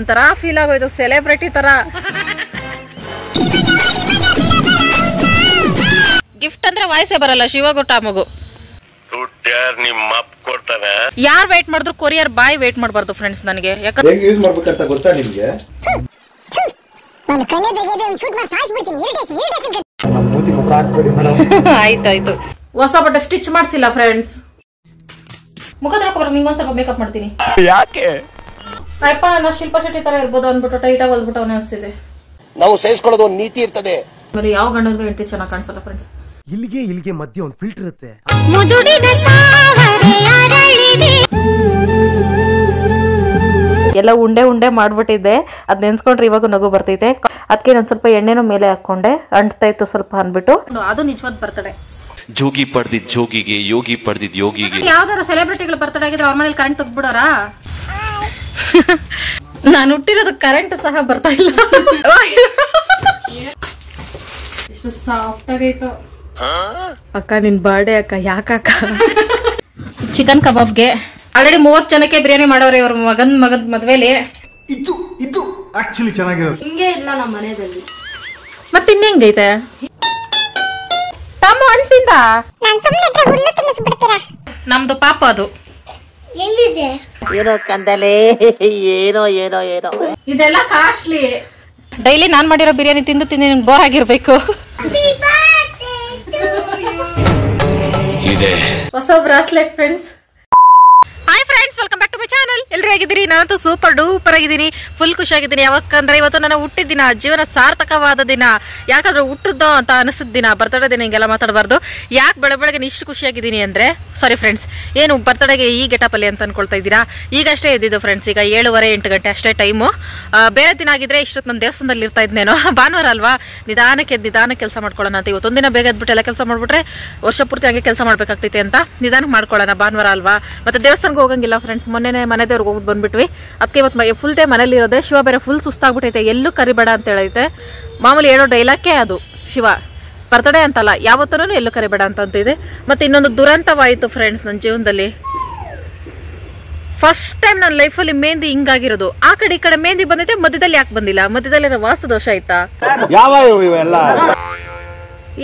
ಒಂಥರ ಫೀಲ್ ಆಗೋಯ್ತು, ಸೆಲೆಬ್ರಿಟಿ ತರ. ಗಿಫ್ಟ್ ಅಂದ್ರೆ ವಾಯ್ಸೇ ಬರಲ್ಲ ಶಿವಗು ಟಾಮಗು. ಯಾರು ವೇಟ್ ಮಾಡಿದ್ರು ಕೊರಿಯರ್ ಬಾಯ್ ವೇಟ್ ಮಾಡಬಾರ್ದು ಫ್ರೆಂಡ್ಸ್. ನನಗೆ ಯಾಕಂದ್ರೆ ಯೂಸ್ ಮಾಡ್ಬೇಕಂತ ಗೊತ್ತಾ ನಿಮ್ಗೆ? ಆಯ್ತಾಯ್ತು. ಹೊಸ ಬಟ್ಟೆ ಸ್ಟಿಚ್ ಮಾಡ್ಸಿಲ್ಲ ಫ್ರೆಂಡ್ಸ್. ಮುಖ ತರಕ ನಿಂಗೊಂದ್ ಸ್ವಲ್ಪ ಮೇಕಪ್ ಮಾಡ್ತೀನಿ. ಯಾಕೆ ಅಪ್ಪ ನಾ ಶಿಲ್ಪಾ ಶೆಟ್ಟಿ ತರ ಇರ್ಬೋದು ಅನ್ಬಿಟ್ಟು ಟೈಟ್ ಆಗಿ ಹೊಲ್ಬಿಟ್ಟು ಅವನೇ ಅನಿಸ್ತಿದೆ. ನಾವು ಸಹಿಸ್ಕೊಳ್ಳೋದು ಒಂದು ನೀತಿ ಇರ್ತದೆ. ಬರೀ ಯಾವ ಗಂಡನಿಗೂ ಹೆಂಡತಿ ಚೆನ್ನಾಗಿ ಕಾಣಿಸಲ್ಲ ಫ್ರೆಂಡ್ಸ್. ಇಲ್ಲಿಗೆ ಮಧ್ಯೆ ಒಂದು ಫಿಲ್ಟರ್ ಇರುತ್ತೆ. ಎಲ್ಲ ಉಂಡೆ ಉಂಡೆ ಮಾಡ್ಬಿಟ್ಟಿದ್ದೆ, ಅದ್ ನೆನ್ಸ್ಕೊಂಡ್ರೆ ಇವಾಗ ನಗು ಬರ್ತೈತೆ. ಅದಕ್ಕೆ ನಾನು ಸ್ವಲ್ಪ ಎಣ್ಣೆನೂ ಮೇಲೆ ಹಾಕೊಂಡೆ, ಅಂಟ್ತಾ ಇತ್ತು ಸ್ವಲ್ಪ ಅನ್ಬಿಟ್ಟು. ಅದು ನಿಜವಾದ ಬರ್ತಡೆ. ಜೋಗಿ ಪಡೆದಿದ್ ಜೋಗಿಗೆ, ಯೋಗಿ ಪಡೆದಿದ್ ಯೋಗಿಗೆ. ಯಾವ್ದಾರ ಸೆಲೆಬ್ರಿಟಿಗಳು ಬರ್ತಡೆ ಆಗಿದ್ರೆ ಅವ್ರ ಮನೇಲಿ ಕರೆಂಟ್ ತೆಗ್ದ್ಬಿಡೋರ? ನಾನು ಹುಟ್ಟಿರೋದು ಕರೆಂಟ್ ಸಹ ಬರ್ತಾ ಇಲ್ಲ. ಎಷ್ಟು ಸಾಫ್ಟ್ ಆಗೈತು ಅಕ್ಕ ನಿನ್ ಬರ್ಡೇ ಅಕ್ಕ. ಯಾಕಕ್ಕ? ಚಿಕನ್ ಕಬಾಬ್ಗೆ ಆಲ್ರೆಡಿ 30 ಜನಕ್ಕೆ ಬಿರಿಯಾನಿ ಮಾಡೋರೆ ಇವ್ರ ಮಗನ್ ಮದ್ವೆಲಿ. ಇದು ಆಕ್ಚುಲಿ ಚೆನ್ನಾಗಿರೋದು. ಹಿಂಗೆ ಇಲ್ಲ ನಮ್ಮ ಮನೆಯಲ್ಲಿ. ಮತ್ತೆ ಇನ್ನೆಂಗೈತೆ ತಮ್ಮ ಅಂತಿಂದ ನಮ್ದು ಪಾಪ ಅದು ಎಲ್ಲಿದೆ? ಏನೋ ಕಂದಲೆ, ಏನೋ ಏನೋ ಏನೋ. ಇದೆಲ್ಲ ಕಾಸ್ಟ್ಲಿ. ಡೈಲಿ ನಾನ್ ಮಾಡಿರೋ ಬಿರಿಯಾನಿ ತಿಂದು ತಿಂದು ನಿಮ್ಗೆ ಬೋರ್ ಆಗಿರ್ಬೇಕು. ಹೊಸ bracelet friends. Hi friends, welcome back to my channel. ಎಲ್ಲರೂ ಹೇಗಿದ್ದೀರಿ? ನಾನಂತೂ ಸೂಪರ್ ಡೂಪರ್ ಆಗಿದ್ದೀನಿ, ಫುಲ್ ಖುಷಿಯಾಗಿದ್ದೀನಿ. ಯಾಕಂದ್ರೆ ಇವತ್ತು ನನ್ನ ಹುಟ್ಟಿದ ದಿನ, ಜೀವನ ಸಾರ್ಥಕವಾದ ದಿನ. ಯಾಕಂದ್ರೆ ಹುಟ್ಟಿದ್ದು ಅಂತ ಅನಿಸಿದ ದಿನ, ಬರ್ತಡೇ ದಿನ ಹಿಂಗೆಲ್ಲ ಮಾತಾಡಬಾರ್ದು. ಯಾಕೆ ಬೆಳಗ್ಗೆ ಇಷ್ಟು ಖುಷಿಯಾಗಿದ್ದೀನಿ ಅಂದ್ರೆ, ಸಾರಿ ಫ್ರೆಂಡ್ಸ್, ಏನು ಬರ್ತಡೇಗೆ ಈ ಗೆಟಪ್ ಅಲ್ಲಿ ಅಂತ ಅನ್ಕೊಳ್ತಾ ಇದ್ದೀರಾ? ಈಗಷ್ಟೇ ಎದ್ದಿದ್ದು ಫ್ರೆಂಡ್ಸ್, ಈಗ 7:30-8 ಗಂಟೆ ಅಷ್ಟೇ ಟೈಮು. ಬೇರೆ ದಿನ ಆಗಿದ್ರೆ ಇಷ್ಟೊತ್ತು ನನ್ನ ದೇವಸ್ಥಾನದಲ್ಲಿ ಇರ್ತಾ ಇದ್ನೇನೋ. ಭಾನುವಾರ ಅಲ್ವಾ, ನಿಧಾನಕ್ಕೆ ಕೆಲಸ ಮಾಡ್ಕೊಳ್ಳೋಣ ಅಂತ. ಇವತ್ತೊಂದಿನ ಬೇಗ ಎದ್ಬಿಟ್ಟು ಎಲ್ಲ ಕೆಲಸ ಮಾಡ್ಬಿಟ್ರೆ ವರ್ಷ ಪೂರ್ತಿ ಹಂಗೆ ಕೆಲಸ ಮಾಡ್ಬೇಕಾಗ್ತೈತೆ ಅಂತ ನಿಧಾನಕ್ಕೆ ಮಾಡ್ಕೊಳ್ಳೋಣ. ಭಾನುವಾರ ಅಲ್ವಾ, ಮತ್ತೆ ದೇವಸ್ಥಾನಕ್ಕೆ ಹೋಗಂಗಿಲ್ಲ ಫ್ರೆಂಡ್ಸ್. ಮೊನ್ನೆ ಮನೆ ದೇವ್ರಿಗೆ ಹೋಗ್ಬಿಟ್ಟು ಬಂದ್ಬಿಟ್ವಿ. ಅದಕ್ಕೆ ಇವತ್ತು ಫುಲ್ ಟೈಮ್ ಮನೇಲಿ ಇರೋದೆ. ಶಿವ ಬೇರೆ ಫುಲ್ ಸುಸ್ತಾಗ್ಬಿಟ್ಟೈತೆ, ಎಲ್ಲೂ ಕರಿಬೇಡ ಅಂತ ಹೇಳೈತೆ. ಮಾಮೂಲಿ ಹೇಳೋ ಡೈಲಾಗ್ಗೆ ಅದು, ಶಿವ ಬರ್ತಡೇ ಅಂತಲ್ಲ ಯಾವತ್ತೂ ಎಲ್ಲೂ ಕರಿಬೇಡ ಅಂತ ಇದೆ. ಮತ್ತೆ ಇನ್ನೊಂದು ದುರಂತವಾಯಿತು ಫ್ರೆಂಡ್ಸ್ ನನ್ನ ಜೀವನದಲ್ಲಿ. ಫಸ್ಟ್ ಟೈಮ್ ನನ್ನ ಲೈಫಲ್ಲಿ ಮೆಹಂದಿ ಹಿಂಗಾಗಿರೋದು. ಆ ಕಡೆ ಈ ಕಡೆ ಮೆಹಂದಿ ಬಂದೈತೆ, ಮಧ್ಯದಲ್ಲಿ ಯಾಕೆ ಬಂದಿಲ್ಲ? ಮಧ್ಯದಲ್ಲಿ ವಾಸ್ತು ದೋಷ ಆಯ್ತಾ?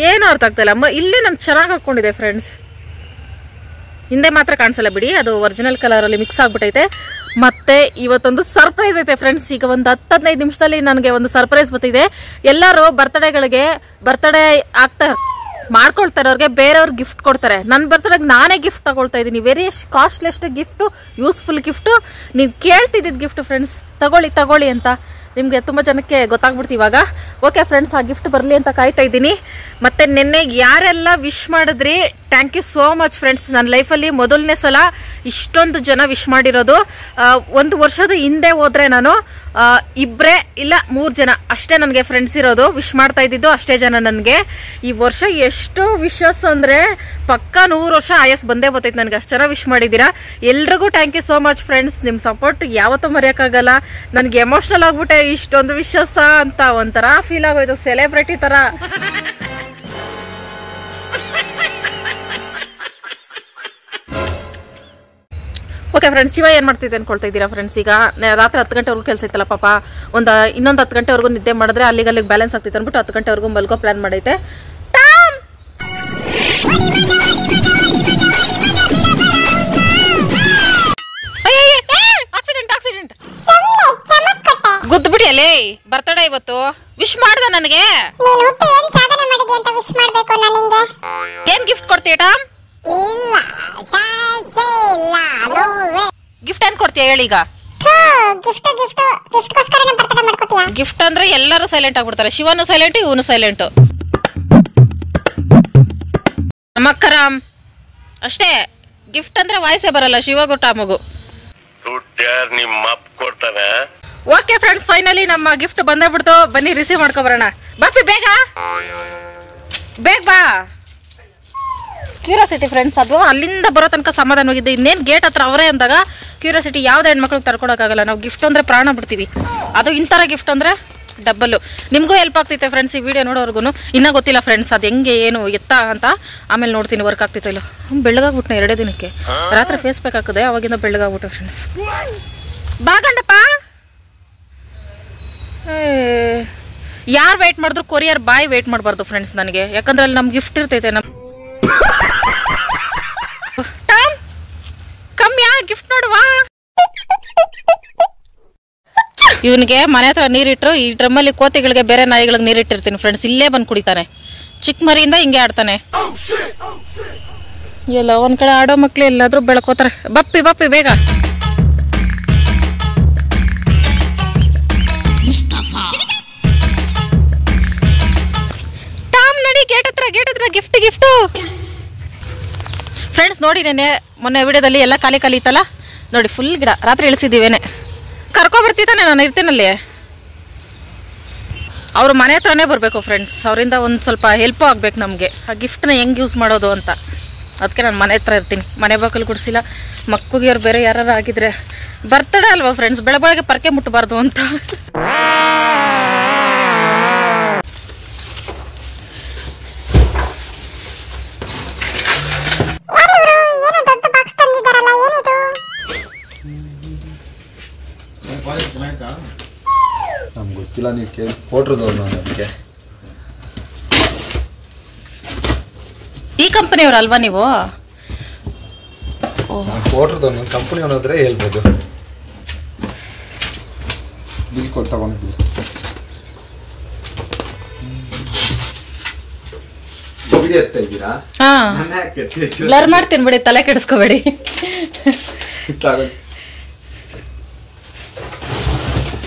ಏನು ಅರ್ಥ ಆಗ್ತಾ ಇಲ್ಲ. ಇಲ್ಲೇ ನಾನು ಚೆನ್ನಾಗಿ ಹಾಕೊಂಡಿದೆ ಫ್ರೆಂಡ್ಸ್. ಹಿಂದೆ ಮಾತ್ರ ಕಾಣಿಸಲ್ಲ ಬಿಡಿ, ಅದು ಒರಿಜಿನಲ್ ಕಲರ್ ಅಲ್ಲಿ ಮಿಕ್ಸ್ ಆಗ್ಬಿಟ್ಟೈತೆ. ಮತ್ತೆ ಇವತ್ತೊಂದು ಸರ್ಪ್ರೈಸ್ ಐತೆ ಫ್ರೆಂಡ್ಸ್. ಈಗ ಒಂದು 10-15 ನಿಮಿಷದಲ್ಲಿ ನನಗೆ ಒಂದು ಸರ್ಪ್ರೈಸ್ ಬರ್ತಿದೆ. ಎಲ್ಲರೂ ಬರ್ತಡೇ ಮಾಡ್ಕೊಳ್ತಾರೆ, ಅವ್ರಿಗೆ ಬೇರೆಯವ್ರಿಗೆ ಗಿಫ್ಟ್ ಕೊಡ್ತಾರೆ. ನನ್ನ ಬರ್ತಡೇಗೆ ನಾನೇ ಗಿಫ್ಟ್ ತಗೊಳ್ತಾ ಇದ್ದೀನಿ. Very costliest gift, useful gift. ನೀವು ಕೇಳ್ತಿದ್ದಿದ್ದು ಗಿಫ್ಟ್ ಫ್ರೆಂಡ್ಸ್. ತಗೊಳ್ಳಿ ಅಂತ ನಿಮಗೆ ತುಂಬ ಜನಕ್ಕೆ ಗೊತ್ತಾಗ್ಬಿಡ್ತು ಇವಾಗ. ಓಕೆ ಫ್ರೆಂಡ್ಸ್, ಆ ಗಿಫ್ಟ್ ಬರಲಿ ಅಂತ ಕಾಯ್ತಾ ಇದ್ದೀನಿ. ಮತ್ತೆ ನಿನ್ನೆ ಯಾರೆಲ್ಲ ವಿಶ್ ಮಾಡಿದ್ರಿ, thank you so much friends. ನನ್ನ ಲೈಫಲ್ಲಿ ಮೊದಲನೇ ಸಲ ಇಷ್ಟೊಂದು ಜನ ವಿಶ್ ಮಾಡಿರೋದು. 1 ವರ್ಷದ ಹಿಂದೆ ಹೋದ್ರೆ ನಾನು 2 ಇಲ್ಲ 3 ಜನ ಅಷ್ಟೇ ನನಗೆ ಫ್ರೆಂಡ್ಸ್ ಇರೋದು. ವಿಶ್ ಮಾಡ್ತಾ ಇದ್ದಿದ್ದು ಅಷ್ಟೇ ಜನ ನನಗೆ. ಈ ವರ್ಷ ಎಷ್ಟು ವಿಶಸ್ ಅಂದರೆ ಪಕ್ಕಾ 100 ವರ್ಷ ಆಯಸ್ ಬಂದೇ ಬರ್ತೈತೆ ನನಗೆ. ಅಷ್ಟು ಜನ ವಿಶ್ ಮಾಡಿದ್ದೀರಾ. ಎಲ್ರಿಗೂ thank you so much friends. ನಿಮ್ಮ ಸಪೋರ್ಟ್ ಯಾವತ್ತೂ ಮರೆಯೋಕ್ಕಾಗಲ್ಲ. ನನಗೆ ಎಮೋಷ್ನಲ್ ಆಗ್ಬಿಟ್ಟೆ, ಇಷ್ಟೊಂದು ವಿಶಸ್ ಅಂತ ಒಂಥರ ಫೀಲ್ ಆಗೋಯ್ತು, ಸೆಲೆಬ್ರಿಟಿ ತರ. ಓಕೆ ಫ್ರೆಂಡ್ಸ್, ಶಿವ ಏನ್ ಮಾಡ್ತಿದ್ದೆ ಅನ್ಕೊಳ್ತಾ ಇದ್ದೀರಾ ಫ್ರೆಂಡ್ಸ್? ಈಗ ರಾತ್ರಿ 10 ಗಂಟೆವರೆಗೂ ಕೆಲಸ ಇತ್ತಲ್ಲ ಪಾಪ. ಇನ್ನೊಂದು 10 ಗಂಟೆವರೆಗೂ ನಿದ್ದೆ ಮಾಡಿದ್ರೆ ಅಲ್ಲಿಗೆ ಬ್ಯಾಲೆನ್ಸ್ ಆಗ್ತಿತ್ತು ಅಂದ್ಬಿಟ್ಟು 10 ಗಂಟೆವರೆಗೂ ಮಲ್ಗೋ ಪ್ಲಾನ್ ಮಾಡೈತೆ. ಆಕ್ಸಿಡೆಂಟ್ ಗುದ್ಬಿಡಿ ಅಲ್ಲೇ. ಬರ್ತಡೇ ಇವತ್ತು. ವಿಶ್ ಮಾಡ್ದ ನನಗೆ. ಏನ್ ಗಿಫ್ಟ್ ಕೊಡ್ತೀಯ ಟಾಮ್? ಗಿಫ್ಟ್ ಏನ್ ಕೊಡ್ತೀಯ ಹೇಳೀಗ? ಗಿಫ್ಟ್ ಅಂದ್ರೆ ಎಲ್ಲರೂ ಸೈಲೆಂಟ್ ಆಗ್ಬಿಡ್ತಾರೆ. ಶಿವನು ಸೈಲೆಂಟ್, ಇವನು ಸೈಲೆಂಟ್. ಮಕ್ಕರಾಮ್ ಅಷ್ಟೇ. ಗಿಫ್ಟ್ ಅಂದ್ರೆ ವಾಯ್ಸೇ ಬರಲ್ಲ ಶಿವಗು ಟಾಮಗು. ಓಕೆ ಫ್ರೆಂಡ್ಸ್, ಫೈನಲಿ ನಮ್ಮ ಗಿಫ್ಟ್ ಬಂದೇ ಬಿಡ್ತು. ಬನ್ನಿ ರಿಸೀವ್ ಮಾಡ್ಕೊ ಬರೋಣ. ಬಾಪಿ ಬೇಗ ಬಾ. ಕ್ಯೂರಿಯಾಸಿಟಿ ಫ್ರೆಂಡ್ಸ್, ಅದು ಅಲ್ಲಿಂದ ಬರೋ ತನಕ ಸಮಾಧಾನವಾಗಿದ್ದೆ. ಇನ್ನೇನು ಗೇಟ್ ಹತ್ರ ಅವರೇ ಅಂದಾಗ ಕ್ಯೂರಿಯಾಸಿಟಿ ಯಾವುದೇ ಹೆಣ್ಮಕ್ಳಿಗೆ ತರ್ಕೊಡೋಕ್ಕಾಗಲ್ಲ. ನಾವು ಗಿಫ್ಟ್ ಅಂದರೆ ಪ್ರಾಣ ಬಿಡ್ತೀವಿ, ಅದು ಇಂಥರ ಗಿಫ್ಟ್ ಅಂದರೆ ಡಬ್ಬಲ್ಲು. ನಿಮಗೂ ಹೆಲ್ಪ್ ಆಗ್ತೈತೆ ಫ್ರೆಂಡ್ಸ್ ಈ ವಿಡಿಯೋ ನೋಡೋರ್ಗು. ಇನ್ನೂ ಗೊತ್ತಿಲ್ಲ ಫ್ರೆಂಡ್ಸ್ ಅದು ಹೆಂಗೆ ಏನು ಎತ್ತ ಅಂತ. ಆಮೇಲೆ ನೋಡ್ತೀನಿ ವರ್ಕ್ ಆಗ್ತೈತೆ ಇಲ್ಲ. ಬೆಳಗಾಗ್ಬಿಟ್ನೆ 2 ದಿನಕ್ಕೆ. ರಾತ್ರಿ ಫೇಸ್ ಪ್ಯಾಕ್ ಹಾಕಿದೆ, ಅವಾಗಿಂದ ಬೆಳಗಾಗ್ಬಿಟ್ಟೆ ಫ್ರೆಂಡ್ಸ್. ಬಾ ಗಂಡಪ್ಪ. ಯಾರು ವೆಯ್ಟ್ ಮಾಡಿದ್ರು ಕೊರಿಯರ್ ಬಾಯ್ ವೆಯ್ಟ್ ಮಾಡಬಾರ್ದು ಫ್ರೆಂಡ್ಸ್ ನನಗೆ, ಯಾಕಂದ್ರೆ ಅಲ್ಲಿ ನಮ್ಗೆ ಗಿಫ್ಟ್ ಇರ್ತೈತೆ. ಟಾಮ್ ಕಮ್ಮಿಯಾ ಗಿಫ್ಟ್ ನೋಡುವಾ. ಇವನಿಗೆ ಮನೆ ಹತ್ರ ನೀರಿಟ್ಟರು, ಈ ಡ್ರಮ್ಮಲ್ಲಿ ಕೋತಿಗಳಿಗೆ ಬೇರೆ ನಾಯಿಗಳಿಗೆ ನೀರಿಟ್ಟಿರ್ತೀನಿ ಫ್ರೆಂಡ್ಸ್, ಇಲ್ಲೇ ಬಂದು ಕುಡಿತಾನೆ. ಚಿಕ್ಕ ಮರಿಯಿಂದ ಹಿಂಗೆ ಆಡ್ತಾನೆ. ಎಲ್ಲ ಒಂದ್ ಕಡೆ ಆಡೋ ಮಕ್ಳು ಎಲ್ಲಾದ್ರೂ ಬೆಳ್ಕೋತಾರೆ. ಬಪ್ಪಿ ಬಪ್ಪಿ ಬೇಗ. ಟಾಮ್ ನಡಿ, ಗೇಟ್ ಹತ್ರ ಗಿಫ್ಟು ಫ್ರೆಂಡ್ಸ್. ನೋಡಿ ಮೊನ್ನೆ ವಿಡಿಯೋದಲ್ಲಿ ಎಲ್ಲ ಖಾಲಿ ಇತ್ತಲ್ಲ ನೋಡಿ, ಫುಲ್ ಗಿಡ. ರಾತ್ರಿ ಇಳಿಸಿದ್ದೀವೇನೆ, ಕರ್ಕೊಬರ್ತಿದ್ದಾನೆ, ನಾನು ಇರ್ತೀನಲ್ಲಿ. ಅವ್ರ ಮನೆ ಹತ್ರನೇ ಬರಬೇಕು ಫ್ರೆಂಡ್ಸ್, ಅವರಿಂದ ಒಂದು ಸ್ವಲ್ಪ ಹೆಲ್ಪು ಆಗ್ಬೇಕು ನಮಗೆ, ಆ ಗಿಫ್ಟ್ನ ಹೆಂಗೆ ಯೂಸ್ ಮಾಡೋದು ಅಂತ. ಅದಕ್ಕೆ ನಾನು ಮನೆ ಹತ್ರ ಇರ್ತೀನಿ, ಮನೆ ಬಾಕಲು ಗುಡಿಸಿಲ್ಲ. ಮಕ್ಕಳಿಗೆ ಬೇರೆ ಯಾರು ಆಗಿದ್ರೆ ಬರ್ತಡೇ ಅಲ್ವಾ ಫ್ರೆಂಡ್ಸ್, ಬೆಳಗ್ಗೆ ಪರಕೆ ಮುಟ್ಟಬಾರ್ದು ಅಂತ. ನಮ್ಗೆ ಗೊತ್ತಿಲ್ಲ, ನೀವು ಕೇಳಿ ಕೊಟ್ರದವ್ರು ನಾನು ಅದಕ್ಕೆ. ಈ ಕಂಪನಿಯವ್ರು ಅಲ್ವಾ ನೀವು? ಕೊಟ್ರದವ್ರು ಕಂಪನಿ ಅವನಾದ್ರೆ ಹೇಳ್ಬೋದು. ಬಿಲ್ ಕೊಟ್ಟು ತಗೊಂಡು ಎತ್ತಾ ಇದ್ದೀರಾ? ಹಾ, ಬ್ಲರ್ ಮಾಡ್ತೀನಿ ಬಿಡಿ, ತಲೆ ಕೆಡಿಸ್ಕೋಬೇಡಿ.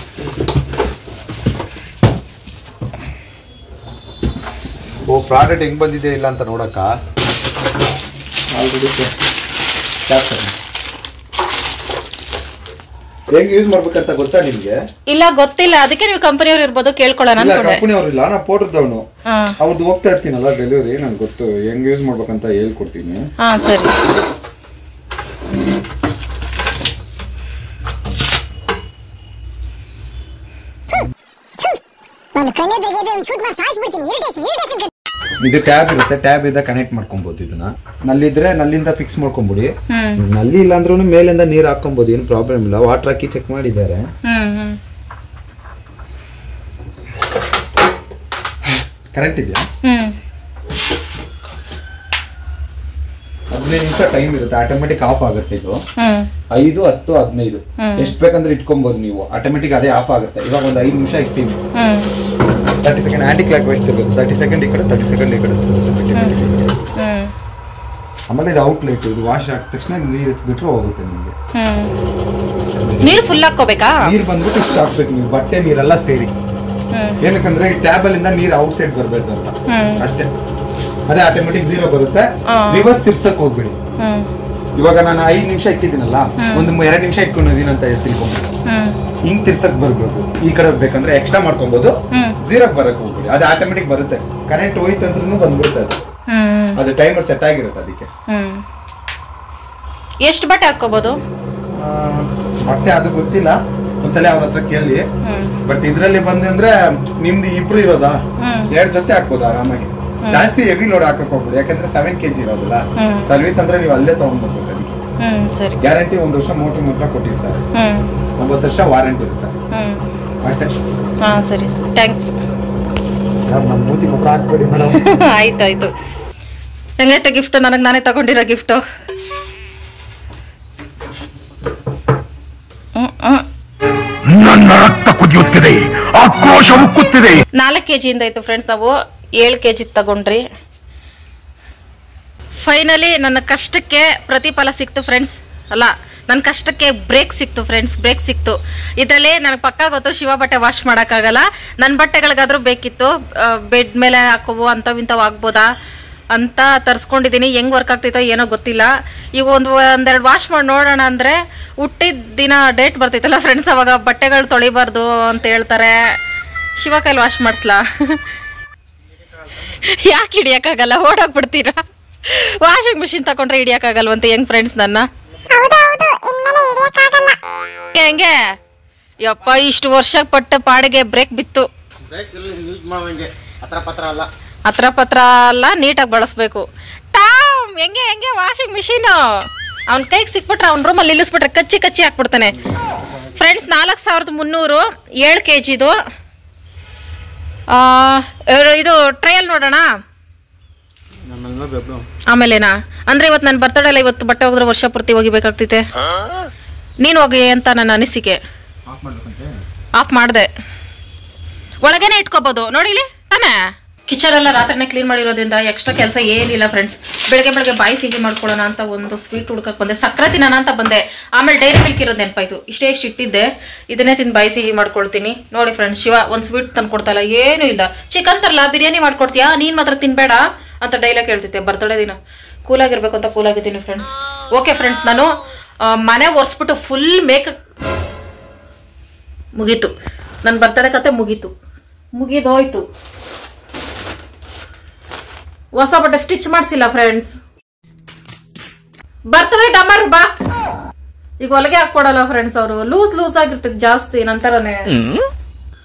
ಓ, ಪ್ರಾಡಕ್ಟ್ ಹೆಂಗ್ ಬಂದಿದೆ ಇಲ್ಲ ಅಂತ ನೋಡಕ್ಕ ಆಲ್ರೆಡಿ ಹೆಂಗ್ ಯೂಸ್ ಮಾಡ್ಬೇಕಂತ ಗೊತ್ತಾ ನಿಮ್ಗೆ? ಇಲ್ಲ, ಗೊತ್ತಿಲ್ಲ, ಅದಕ್ಕೆ ನೀವು ಕಂಪನಿಯವ್ರು ಇರ್ಬೋದು, ಕೇಳ್ಕೊಳ್ಳೋಣ. ಕಂಪನಿ ಅವ್ರಿಲ್ಲ, ನಾ ಪೋಟ್ರದವನು, ಅವ್ರದ್ದು ಹೋಗ್ತಾ ಇರ್ತೀನಲ್ಲ ಡೆಲಿವರಿ, ನನ್ಗೆ ಗೊತ್ತು ಹೆಂಗ್ ಯೂಸ್ ಮಾಡ್ಬೇಕಂತ ಹೇಳ್ಕೊಡ್ತೀನಿ. ಹಾ ಸರಿ. ಇದು ಟ್ಯಾಬ್ ಇರುತ್ತೆ, ಟ್ಯಾಬ್ ಇಂದ ಕನೆಕ್ಟ್ ಮಾಡ್ಕೊಬಹುದು. ಇದನ್ನ ನಲ್ಲಿದ್ರೆ ನಲ್ಲಿಂದ ಫಿಕ್ಸ್ ಮಾಡ್ಕೊಂಬಿಡಿ. ನಲ್ಲಿ ಇಲ್ಲ ಅಂದ್ರೂ ಮೇಲಿಂದ ನೀರ್ ಹಾಕೊಬಹುದು, ಏನು ಪ್ರಾಬ್ಲಮ್ ಇಲ್ಲ. ವಾಟರ್ ಹಾಕಿ ಚೆಕ್ ಮಾಡಿದ್ದಾರೆ. ಕರೆಂಟ್ ಇದೆಯಾ? 15 ನಿಮಿಷ ಟೈಮ್ ಇರುತ್ತೆ, ಆಟೋಮೆಟಿಕ್ ಆಫ್ ಆಗುತ್ತೆ. ಇದು 5, 10, 15 ಎಷ್ಟು ಬೇಕಂದ್ರೆ ಇಟ್ಕೊಬಹುದು ನೀವು, ಆಟೋಮೆಟಿಕ್ ಅದೇ ಆಫ್ ಆಗುತ್ತೆ. ಇವಾಗ ಒಂದು 5 ನಿಮಿಷ ಇಕ್ತೀವಿ, 30 ಸೆಕೆಂಡ್ ಆಂಟಿ ಕ್ಲಾಕ್ ವೈಸ್ ತಿರುಗುತ್ತೆ. 30 ಸೆಕೆಂಡ್ ಈ ಕಡೆ, 30 ಸೆಕೆಂಡ್ ಈ ಕಡೆ ತಿರುಗುತ್ತೆ. ಆಮೇಲೆ ಇದು ಔಟ್ಲೆಟ್, ಇದು ವಾಶ್ ಆಗಿದ ತಕ್ಷಣ ನೀರು ಬಿಟ್ಟರೆ ಹೋಗುತ್ತೆ ನಿಮಗೆ. ನೀರು ಫುಲ್ ಹಾಕೋಬೇಕಾ? ನೀರು ಬಂದ್ಬಿಟ್ಟು ಇಷ್ಟು ಹಾಕ್ಬೇಕು ನೀವು, ಬಟ್ಟೆ ನೀರೆಲ್ಲ ಸೇರಿ. ಏನಕ್ಕಂದ್ರೆ ಈ ಟ್ಯಾಬಲ್ ಇಂದ ನೀರು ಔಟ್ ಸೈಡ್ ಬರ್ಬೇಕು ಅಂತ ಅಷ್ಟೇ. ಅದೇ ಆಟೋಮೆಟಿಕ್ 0 ಬರುತ್ತೆ. ರಿವರ್ಸ್ ತಿರ್ಸಕ್ ಹೋಗ್ಬಿಡಿ. ಇವಾಗ ನಾನು 5 ನಿಮಿಷ ಇಕ್ಕಿದ್ದೀನಲ್ಲ, ಒಂದು 2 ನಿಮಿಷ ಇಟ್ಕೊಂಡಿದ್ದೀನಿ ಅಂತ ತಿಳ್ಕೊಂಡು ಹಿಂಗ್ ತಿರ್ಸಕ್ ಬರ್ಬೋದು. ಈ ಕಡೆ ಬೇಕಂದ್ರೆ ಎಕ್ಸ್ಟ್ರಾ ಮಾಡ್ಕೊಬಹುದು, 0ಗೆ ಬರಕ್ ಹೋಗ್ಬಿಡಿ, ಅದು ಆಟೋಮೆಟಿಕ್ ಬರುತ್ತೆ. ಕರೆಂಟ್ ಹೋಯ್ತು ಅಂದ್ರೂ ಬಂದ್ಬಿಡುತ್ತೆ, ಅದು ಟೈಮರ್ ಸೆಟ್ ಆಗಿರುತ್ತೆ. ಅದಕ್ಕೆ ಎಷ್ಟು ಬಟ್ಟೆ ಹಾಕೋಬಹುದು? ಬಟ್ಟೆ ಅದು ಗೊತ್ತಿಲ್ಲ, ಒಂದ್ಸಲ ಅವ್ರ ಹತ್ರ ಕೇಳಿ. ಬಟ್ ಇದ್ರಲ್ಲಿ ಬಂದ್ರೆ ನಿಮ್ದು ಇಬ್ರು ಇರೋದಾ, 2 ಜೊತೆ ಹಾಕ್ಬೋದು ಆರಾಮಾಗಿ. ಜಾಸ್ತಿ ಹೆವಿ ಲೋಡ್ ಹಾಕಕ್ ಹೋಗ್ಬಿಡಿ, ಯಾಕಂದ್ರೆ 7 kg ಇರೋದಿಲ್ಲ. ಸರ್ವಿಸ್ ಅಂದ್ರೆ ನೀವು ಅಲ್ಲೇ ತಗೊಂಡ್ಬರ್ಬೇಕು. ಅದಕ್ಕೆ ಗ್ಯಾರಂಟಿ 1 ವರ್ಷ ಮೋಟರ್ ಮಾತ್ರ ಕೊಟ್ಟಿರ್ತಾರೆ, 9 ವರ್ಷ ವಾರಂಟಿ ಇರುತ್ತೆ ಅಷ್ಟೇ. ಹಾ ಸರಿ, ಥ್ಯಾಂಕ್ಸ್. ನಮ್ಮ ಮೂತಿ ಮಾತ್ರ ಹಾಕ್ಬೇಡಿ ಮೇಡಮ್. ಆಯ್ತಾಯ್ತು. ಹೆಂಗೈತೆ ಗಿಫ್ಟ್? ನನಗೆ ನಾನೇ ತಗೊಂಡಿರೋ ಗಿಫ್ಟು. ನನ್ನ ರಕ್ತ ಕುದಿಯುತ್ತಿದೆ, ಆಕ್ರೋಶ ಉಕ್ಕುತ್ತಿದೆ. 4 kg ಇಂದ ಇತ್ತು ಫ್ರೆಂಡ್ಸ್, ನಾವು 7 kg ತಗೊಂಡ್ರಿ. ಫೈನಲಿ ನನ್ನ ಕಷ್ಟಕ್ಕೆ ಪ್ರತಿಫಲ ಸಿಕ್ತು ಫ್ರೆಂಡ್ಸ್. ಅಲ್ಲ, ನನ್ನ ಕಷ್ಟಕ್ಕೆ ಬ್ರೇಕ್ ಸಿಕ್ತು ಫ್ರೆಂಡ್ಸ್, ಬ್ರೇಕ್ ಸಿಕ್ತು. ಇದರಲ್ಲಿ ನನಗೆ ಪಕ್ಕಾ ಗೊತ್ತು ಶಿವ ಬಟ್ಟೆ ವಾಶ್ ಮಾಡೋಕ್ಕಾಗಲ್ಲ. ನನ್ನ ಬಟ್ಟೆಗಳಿಗಾದ್ರೂ ಬೇಕಿತ್ತು, ಬೆಡ್ ಮೇಲೆ ಹಾಕೋವು ಅಂಥವು ಆಗ್ಬೋದಾ ಅಂತ ತರಿಸ್ಕೊಂಡಿದ್ದೀನಿ. ಹೆಂಗೆ ವರ್ಕ್ ಆಗ್ತೈತೋ ಏನೋ ಗೊತ್ತಿಲ್ಲ. ಈಗ ಒಂದೆರಡು ವಾಶ್ ಮಾಡಿ ನೋಡೋಣ ಅಂದರೆ ಹುಟ್ಟಿದ ದಿನ ಡೇಟ್ ಬರ್ತೈತಲ್ಲ ಫ್ರೆಂಡ್ಸ್, ಅವಾಗ ಬಟ್ಟೆಗಳು ತೊಳಿಬಾರ್ದು ಅಂತ ಹೇಳ್ತಾರೆ. ಶಿವ ಕೈಲಿ ವಾಶ್ ಮಾಡಿಸ್ಲಾ? ಯಾಕೆ ಹಿಡಿಯೋಕ್ಕಾಗಲ್ಲ? ಓಡೋಗ್ಬಿಡ್ತೀರಾ? ವಾಷಿಂಗ್ ಮಿಷಿನ್ ತಗೊಂಡ್ರೆ ಹಿಡಿಯೋಕ್ಕಾಗಲ್ವಂತೆ ಹೆಂಗ್ ಫ್ರೆಂಡ್ಸ್ ನನ್ನ? ಹೆಂಗೆ ಯಪ್ಪ, ಇಷ್ಟು ವರ್ಷ ಪಟ್ಟ ಪಾಡಿಗೆ ಬ್ರೇಕ್ ಬಿತ್ತು. ಹತ್ರ ಪತ್ರ ಅಲ್ಲ, ನೀಟಾಗಿ ಬಳಸ್ಬೇಕು. ಟಾಮ್ ಹೆಂಗೆ ವಾಷಿಂಗ್ ಮಿಷಿನ್ ಅವ್ನ ಕೈಗೆ ಸಿಕ್ಬಿಟ್ರೆ ಅವ್ನ ರೂಮಲ್ಲಿ ನಿಲ್ಲಿಸ್ಬಿಟ್ರೆ ಕಚ್ಚಿ ಹಾಕ್ಬಿಡ್ತಾನೆ ಫ್ರೆಂಡ್ಸ್. 4300 7 kg ಇದು. ಇದು ಟ್ರಯಲ್ ನೋಡೋಣ ಆಮೇಲೆನಾ ಅಂದ್ರೆ ಇವತ್ತು ನನ್ನ ಬರ್ತಡೇ ಅಲ್ಲ, ಇವತ್ತು ಬಟ್ಟೆ ಹೋಗಿದ್ರೆ ವರ್ಷ ಪೂರ್ತಿ ಹೋಗಿಬೇಕಾಗ್ತೈತೆ. ನೀನು ಹೋಗಿ ಅಂತ ನನ್ನ ಅನಿಸಿಕೆ. ಆಫ್ ಮಾಡಿದೆ, ಒಳಗೇನೆ ಇಟ್ಕೋಬಹುದು ನೋಡಿ ಇಲ್ಲಿ ತಾನೇ. ಕಿಚನ್ ಎಲ್ಲ ರಾತ್ರಿನೇ ಕ್ಲೀನ್ ಮಾಡಿರೋದ್ರಿಂದ ಎಕ್ಸ್ಟ್ರಾ ಕೆಲಸ ಏನಿಲ್ಲ ಫ್ರೆಂಡ್ಸ್. ಬೆಳಗ್ಗೆ ಬಾಯಿ ಸಿಹಿ ಮಾಡ್ಕೊಳ್ಳೋಣ ಅಂತ ಒಂದು ಸ್ವೀಟ್ ಹುಡ್ಕಕ್ ಬಂದೆ, ಸಕ್ಕರೆ ತಿನ್ನೋಣ ಅಂತ ಬಂದೆ. ಆಮೇಲೆ ಡೈರಿ ಮಿಲ್ಕ್ ಇರೋದು ನೆನಪಾಯ್ತು, ಇಷ್ಟೇ ಇಟ್ಟಿದ್ದೆ, ಇದನ್ನೇ ತಿಂದು ಬಾಯಿ ಸಿಹಿ ಮಾಡ್ಕೊಳ್ತೀನಿ. ನೋಡಿ ಫ್ರೆಂಡ್ಸ್, ಶಿವ ಒಂದು ಸ್ವೀಟ್ ತಂದು ಕೊಡ್ತಾ ಇಲ್ಲ, ಏನೂ ಇಲ್ಲ. ಚಿಕನ್ ತರಲ್ಲ, ಬಿರಿಯಾನಿ ಮಾಡ್ಕೊಡ್ತೀಯಾ, ನೀನ್ ಮಾತ್ರ ತಿನ್ಬೇಡ ಅಂತ ಡೈಲಾಗ್ ಹೇಳ್ತಿದ್ದೆ. ಬರ್ತಡೇ ದಿನ ಕೂಲಾಗಿರ್ಬೇಕು ಅಂತ ಕೂಲಾಗಿದ್ದೀನಿ ಫ್ರೆಂಡ್ಸ್. ಓಕೆ ಫ್ರೆಂಡ್ಸ್, ನಾನು ಮನೆ ಒರೆಸ್ಬಿಟ್ಟು ಫುಲ್ ಮೇಕಪ್ ಮುಗೀತು. ನನ್ನ ಬರ್ತಡೇ ಕತೆ ಮುಗಿದೋಯ್ತು. ಹೊಸ ಬಟ್ಟೆ ಸ್ಟಿಚ್ ಮಾಡಿಸಿಲ್ಲ ಫ್ರೆಂಡ್ಸ್. ಬರ್ತಡೇ ಡಮರ್ ಬಾ, ಈಗ ಹೊಲಿಗೆ ಹಾಕೊಡಲ್ಲ ಫ್ರೆಂಡ್ಸ್. ಅವರು ಲೂಸ್ ಆಗಿರ್ತದೆ ಜಾಸ್ತಿ. ನಂತರನೇ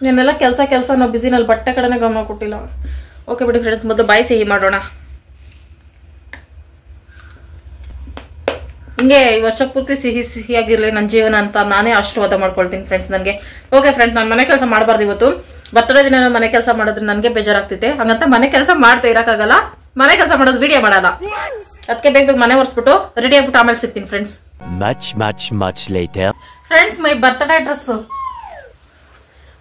ನೆನ್ನೆಲ್ಲ ಕೆಲಸ ನಾವು ಬಿಸಿನಲ್ಲಿ ಬಟ್ಟೆ ಕಡೆನೇ ಗಮನ ಕೊಟ್ಟಿಲ್ಲ. ಓಕೆ ಬಿಡಿ ಫ್ರೆಂಡ್ಸ್, ಮೊದಲು ಬಾಯಿ ಸಿಹಿ ಮಾಡೋಣ. ಹಿಂಗೆ ಈ ವರ್ಷ ಪೂರ್ತಿ ಸಿಹಿಯಾಗಿರ್ಲಿ ನನ್ನ ಜೀವನ ಅಂತ ನಾನೇ ಆಶೀರ್ವಾದ ಮಾಡ್ಕೊಳ್ತೀನಿ ಫ್ರೆಂಡ್ಸ್ ನನಗೆ. ಓಕೆ ಫ್ರೆಂಡ್ಸ್, ನಾನು ಮನೆ ಕೆಲಸ ಮಾಡಬಾರ್ದು ಇವತ್ತು. ಬರ್ತಡೇ ದಿನ ಮನೆ ಕೆಲಸ ಮಾಡಿದ್ರೆ ನನಗೆ ಬೇಜಾರಾಗ್ತಿದೆ. ಹಂಗಂತ ಮನೆ ಕೆಲಸ ಮಾಡ್ತಾ ಇರಕ್ಕಾಗಲ್ಲ, ಮನೆ ಕೆಲಸ ಮಾಡೋದು ವಿಡಿಯೋ ಮಾಡಲ್ಲ. ಅದಕ್ಕೆ ಬೇಗ ಮನೆ ಒರೆಸ್ಬಿಟ್ಟು ರೆಡಿ ಆಗ್ಬಿಟ್ಟು ಆಮೇಲೆ ಸಿಗ್ತೀನಿ ಫ್ರೆಂಡ್ಸ್. ಫ್ರೆಂಡ್ಸ್, ಮೈ ಬರ್ತಡೇ ಡ್ರೆಸ್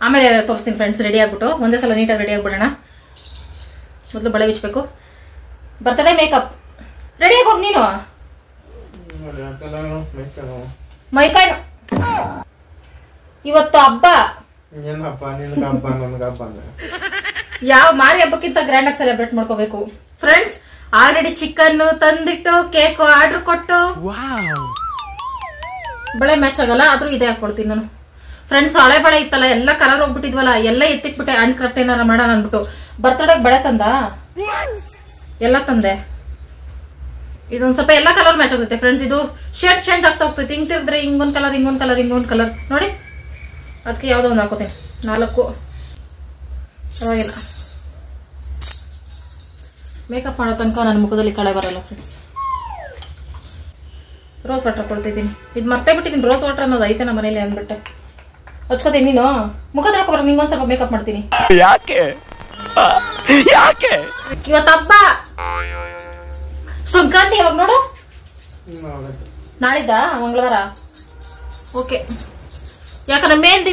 ಆಮೇಲೆ ತೋರಿಸ್ತೀನಿ ಫ್ರೆಂಡ್ಸ್. ರೆಡಿ ಆಗ್ಬಿಟ್ಟು ಒಂದೇ ಸಲ ನೀಟಾಗಿ ರೆಡಿ ಆಗ್ಬಿಡೋಣ. ಮೊದಲು ಬಳೆ ಬಿಚ್ಚಬೇಕು. ಬರ್ತಡೇ ಮೇಕಪ್ ರೆಡಿ ಆಗೋಗಿ ನೀನು. ಮೈಕಾಯ್ ಇವತ್ತು ಹಬ್ಬ. ಯಾವ ಮಾರಿ ಹಬ್ಬಕ್ಕಿಂತ ಗ್ರ್ಯಾಂಡ್ ಆಗಿ ಸೆಲೆಬ್ರೇಟ್ ಮಾಡ್ಕೋಬೇಕು ಫ್ರೆಂಡ್ಸ್. ಆಲ್ರೆಡಿ ಚಿಕನ್ ತಂದಿಟ್ಟು, ಕೇಕ್ ಆರ್ಡರ್ ಕೊಟ್ಟು, ಬಳೆ ಮ್ಯಾಚ್ ಆಗಲ್ಲ ಆದ್ರೂ ಇದೇ ಹಾಕೊಡ್ತೀನಿ ನಾನು ಫ್ರೆಂಡ್ಸ್. ಹಳೆ ಬಳೆ ಇತ್ತಲ್ಲ, ಎಲ್ಲ ಕಲರ್ ಹೋಗ್ಬಿಟ್ಟಿದ್ವಲ್ಲ, ಎಲ್ಲ ಎತ್ತಿಕ್ಬಿಟ್ಟೆ. ಹ್ಯಾಂಡ್ ಕ್ರಾಫ್ಟ್ ಏನಾರ ಮಾಡೋಣ ಅನ್ಬಿಟ್ಟು ಬರ್ತಡೇಗೆ ಬಳೆ ಎಲ್ಲ ತಂದೆ. ಇದೊಂದ್ ಸ್ವಲ್ಪ ಎಲ್ಲ ಕಲರ್ ಮ್ಯಾಚ್ ಆಗುತ್ತೆ ಫ್ರೆಂಡ್ಸ್. ಇದು ಶೇಡ್ ಚೇಂಜ್ ಆಗ್ತಾ ಹೋಗ್ತೈತಿ. ಹಿಂಗ್ ತಿರ್ದ್ರೆ ಹಿಂಗೊಂದ್ ಕಲರ್ ನೋಡಿ. ಅದಕ್ಕೆ ಯಾವ್ದೋ ಒಂದು ಹಾಕೋತೀನಿ. 4 ಪರವಾಗಿಲ್ಲ. ಮೇಕಪ್ ಮಾಡೋ ತನಕ ನನ್ನ ಮುಖದಲ್ಲಿ ಕಳೆ ಬರಲ್ಲ ಫ್ರೆಂಡ್ಸ್. Rose water ಕೊಡ್ತಿದ್ದೀನಿ. ಇದು ಮರ್ತೇ ಬಿಟ್ಟಿದ್ದೀನಿ, ರೋಸ್ ವಾಟರ್ ಅನ್ನೋದು ಐತೆ ನಮ್ಮ ಮನೇಲಿ ಅಂದ್ಬಿಟ್ಟೆ. ಹಚ್ಕೋತೀನಿ. ನೀನು ಮುಖ ತೊಳ್ಕೊಬರ, ನಿಂಗೊಂದ್ ಸ್ವಲ್ಪ ಮೇಕಪ್ ಮಾಡ್ತೀನಿ. ಯಾಕೆ ಇವತ್ತು ಹಬ್ಬ, ಸಂಕ್ರಾಂತಿ ಯಾವಾಗ ನೋಡು? ನಾಳಿದ್ದ ಮಂಗಳವಾರ. ಓಕೆ, ಯಾಕಂದ್ರೆ ಮೆಹಂದಿ